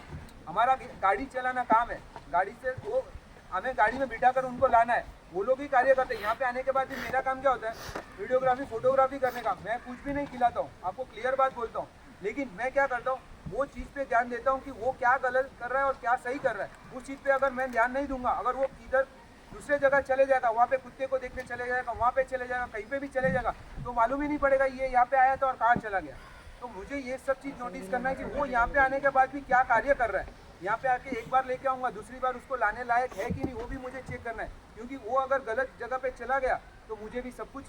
हमारा गाड़ी चलाना काम है, गाड़ी से वो हमें गाड़ी में बिठा कर उनको लाना है, वो लोग ही कार्य करते हैं। यहाँ पे आने के बाद भी मेरा काम क्या होता है, वीडियोग्राफी फोटोग्राफी करने का। मैं कुछ भी नहीं खिलाता हूँ, आपको क्लियर बात बोलता हूँ, लेकिन मैं क्या करता हूँ वो चीज़ पे ध्यान देता हूँ कि वो क्या गलत कर रहा है और क्या सही कर रहा है। उस चीज़ पे अगर मैं ध्यान नहीं दूंगा, अगर वो इधर दूसरे जगह चले जाएगा, वहाँ पे कुत्ते को देखने चले जाएगा, वहाँ पे चले जाएगा, कहीं पे भी चले जाएगा, तो मालूम ही नहीं पड़ेगा ये यहाँ पे आया था और कहाँ चला गया। तो मुझे ये सब चीज़ नोटिस करना है कि वो यहाँ पे आने के बाद भी क्या कार्य कर रहा है। यहाँ पे आके एक बार लेके आऊँगा, दूसरी बार उसको लाने लायक है कि नहीं वो भी मुझे चेक करना है। क्योंकि वो अगर गलत जगह पे चला गया तो मुझे भी सब कुछ,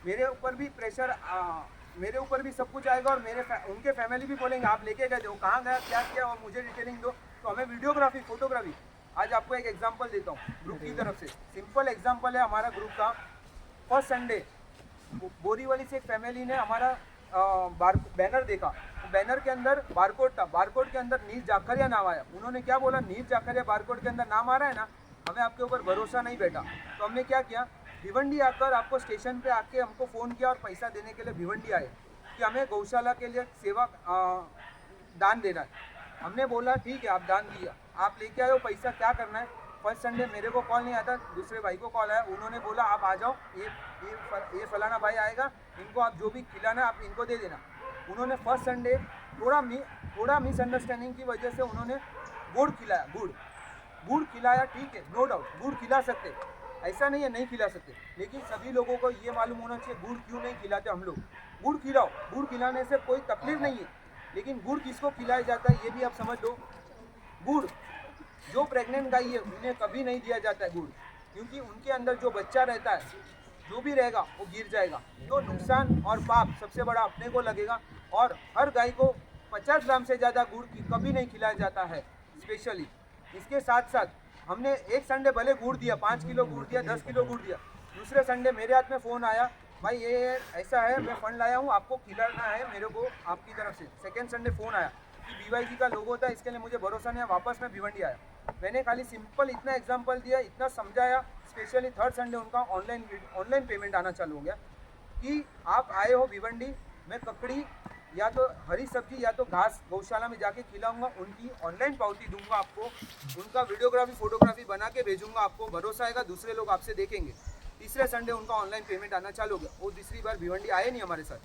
मेरे ऊपर भी प्रेशर, मेरे ऊपर भी सब कुछ आएगा और उनके फैमिली भी बोलेंगे आप लेके गए थे, वो कहाँ गया, क्या किया, और मुझे डिटेलिंग दो। तो हमें वीडियोग्राफी फोटोग्राफी। आज आपको एक एग्जांपल देता हूँ ग्रुप की तरफ से, सिंपल एग्जांपल है हमारा ग्रुप का। फर्स्ट संडे बोरीवली से एक फैमिली ने हमारा बैनर देखा, बैनर के अंदर बारकोड था, बारकोड के अंदर नीर जाखरिया नाम आया। उन्होंने क्या बोला, नीर जाखरिया बारकोड के अंदर नाम आ रहा है ना, हमें आपके ऊपर भरोसा नहीं बैठा। तो हमने क्या किया, भिवंडी आकर आपको स्टेशन पे आके हमको फ़ोन किया और पैसा देने के लिए भिवंडी आए कि हमें गौशाला के लिए सेवा दान देना है। हमने बोला ठीक है आप दान दिया, आप लेके आए हो पैसा, क्या करना है। फर्स्ट संडे मेरे को कॉल नहीं आता, दूसरे भाई को कॉल आया, उन्होंने बोला आप आ जाओ, ये फलाना भाई आएगा, इनको आप जो भी खिलाना आप इनको दे देना। उन्होंने फर्स्ट संडे थोड़ा मिसअंडरस्टैंडिंग की वजह से उन्होंने गुड़ खिलाया, गुड़ खिलाया, ठीक है नो डाउट गुड़ खिला सकते, ऐसा नहीं है नहीं खिला सकते, लेकिन सभी लोगों को ये मालूम होना चाहिए गुड़ क्यों नहीं खिलाते हम लोग। गुड़ खिलाओ, गुड़ खिलाने से कोई तकलीफ नहीं है, लेकिन गुड़ किसको खिलाया जाता है ये भी आप समझ लो। गुड़ जो प्रेग्नेंट गाय है उन्हें कभी नहीं दिया जाता है गुड़, क्योंकि उनके अंदर जो बच्चा रहता है जो भी रहेगा वो गिर जाएगा, तो नुकसान और पाप सबसे बड़ा अपने को लगेगा। और हर गाय को 50 ग्राम से ज़्यादा गुड़ कभी नहीं खिलाया जाता है स्पेशली। इसके साथ साथ हमने एक संडे भले गुड़ दिया, 5 किलो गुड़ दिया, 10 किलो गुड़ दिया, दूसरे संडे मेरे हाथ में फ़ोन आया, भाई ये ऐसा है मैं फ़ंड लाया हूँ आपको खिलाना है मेरे को आपकी तरफ से। सेकेंड संडे फ़ोन आया कि BYG का लोगो था, इसके लिए मुझे भरोसा नहीं है, वापस मैं भिवंडी आया। मैंने खाली सिंपल इतना एग्जांपल दिया, इतना समझाया। स्पेशली थर्ड संडे उनका ऑनलाइन पेमेंट आना चालू हो गया कि आप आए हो भिवंडी, मैं ककड़ी या तो हरी सब्जी या तो घास गौशाला में जाके खिलाऊंगा, उनकी ऑनलाइन पावती दूंगा आपको, उनका वीडियोग्राफी फोटोग्राफी बना के भेजूंगा, आपको भरोसा आएगा, दूसरे लोग आपसे देखेंगे। तीसरे संडे उनका ऑनलाइन पेमेंट आना चालू हो गया। वो तीसरी बार भिवंडी आए नहीं हमारे साथ,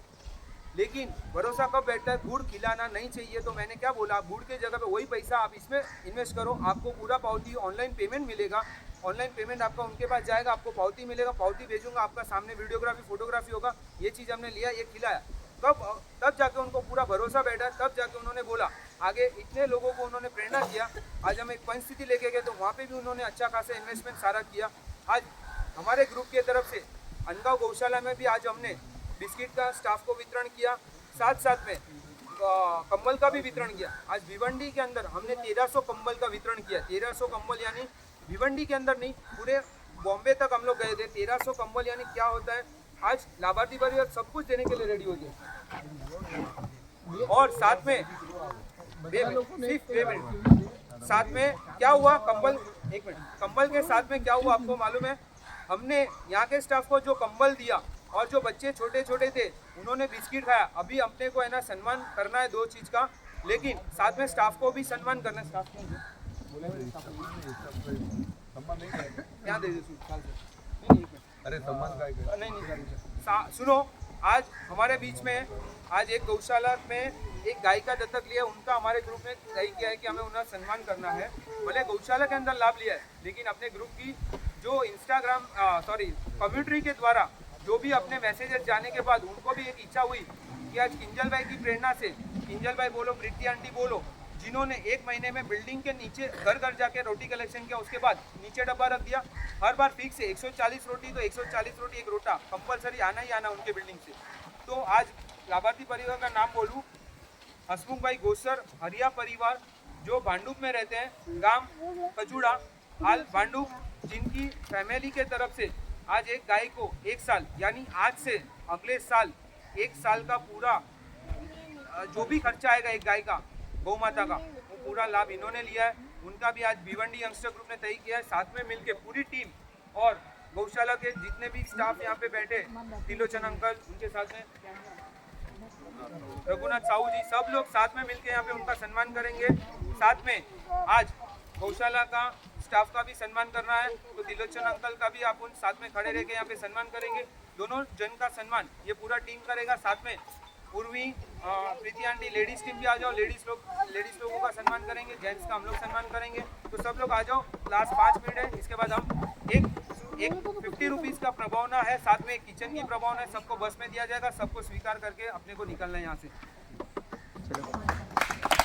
लेकिन भरोसा कब बैठता है, गुड़ खिलाना नहीं चाहिए। तो मैंने क्या बोला, आप गुड़ के जगह पे वही पैसा आप इसमें इन्वेस्ट करो, आपको पूरा पावती ऑनलाइन पेमेंट मिलेगा, ऑनलाइन पेमेंट आपका उनके पास जाएगा, आपको पावती मिलेगा, पावती भेजूंगा, आपका सामने वीडियोग्राफी फोटोग्राफी होगा। ये चीज़ हमने लिया, ये खिलाया, तब जाके उनको पूरा भरोसा बैठा, तब जाके उन्होंने बोला। आगे इतने लोगों को उन्होंने प्रेरणा दिया। आज हम एक परिस्थिति लेके गए तो वहाँ पे भी उन्होंने अच्छा खासा इन्वेस्टमेंट सारा किया। आज हमारे ग्रुप की तरफ से अनगांव गौशाला में भी आज हमने बिस्किट का स्टाफ को वितरण किया, साथ में कंबल का भी वितरण किया। आज भिवंडी के अंदर हमने 1300 कंबल का वितरण किया। 1300 कंबल यानी भिवंडी के अंदर नहीं, पूरे बॉम्बे तक हम लोग गए थे। 1300 कंबल यानी क्या होता है, आज लाभार्थी परिवार सब कुछ देने के लिए रेडी हो गए। और साथ में साथ में क्या हुआ, कंबल, एक मिनट, कंबल के साथ में क्या हुआ आपको मालूम है, हमने यहाँ के स्टाफ को जो कंबल दिया और जो बच्चे छोटे छोटे थे उन्होंने बिस्किट खाया। अभी अपने को है ना सम्मान करना है दो चीज़ का, लेकिन साथ में स्टाफ को भी सम्मान करना। स्टाफ को क्या दे अरे सम्मान का है। नहीं सुनो, आज हमारे बीच में आज एक गौशाला में एक गाय का दत्तक लिया, उनका हमारे ग्रुप ने तय किया है कि हमें उनका सम्मान करना है। भले गौशाला के अंदर लाभ लिया है, लेकिन अपने ग्रुप की जो इंस्टाग्राम कम्युनिटी के द्वारा जो भी अपने मैसेजेस जाने के बाद उनको भी एक इच्छा हुई कि आज किंजल भाई की प्रेरणा से, किंजल भाई बोलो, प्रीति आंटी बोलो, जिन्होंने 1 महीने में बिल्डिंग के नीचे घर घर जाके रोटी कलेक्शन किया, उसके बाद नीचे डब्बा रख दिया, हर बार फिक्स है 140 रोटी, तो 140 रोटी एक रोटा कंपलसरी आना ही आना उनके बिल्डिंग से। तो आज लाभार्थी परिवार का नाम बोलूँ, हसमुख भाई गोसर हरिया परिवार जो भांडुप में रहते हैं, गांव कचूड़ा, हाल भांडुप, जिनकी फैमिली के तरफ से आज एक गाय को 1 साल यानी आज से अगले साल 1 साल का पूरा जो भी खर्चा आएगा एक गाय का, गौ माता का, वो पूरा लाभ इन्होंने लिया है। उनका भी आज भिवंडी यंगस्टर ग्रुप ने तय किया है। साथ में मिलके पूरी टीम और गौशाला के जितने भी स्टाफ यहाँ पे बैठे, तिलोचन अंकल, उनके साथ में रघुनाथ साहू जी, सब लोग साथ में मिलके यहाँ पे उनका सम्मान करेंगे। साथ में आज गौशाला का स्टाफ का भी सम्मान करना है, तो तिलोचन अंकल का भी आप उन साथ में खड़े रह के यहाँ पे सम्मान करेंगे। दोनों जन का सम्मान ये पूरा टीम करेगा। साथ में उर्वी, प्रीति आंटी, लेडीज टीम भी आ जाओ, लेडीज लोगों का सम्मान करेंगे, जेंट्स का हम लोग सम्मान करेंगे। तो सब लोग आ जाओ, लास्ट 5 मिनट है, इसके बाद हम एक 50 रुपीज़ का प्रभावना है, साथ में एक किचन की प्रभावना है, सबको बस में दिया जाएगा। सबको स्वीकार करके अपने को निकलना है यहाँ से। चलो।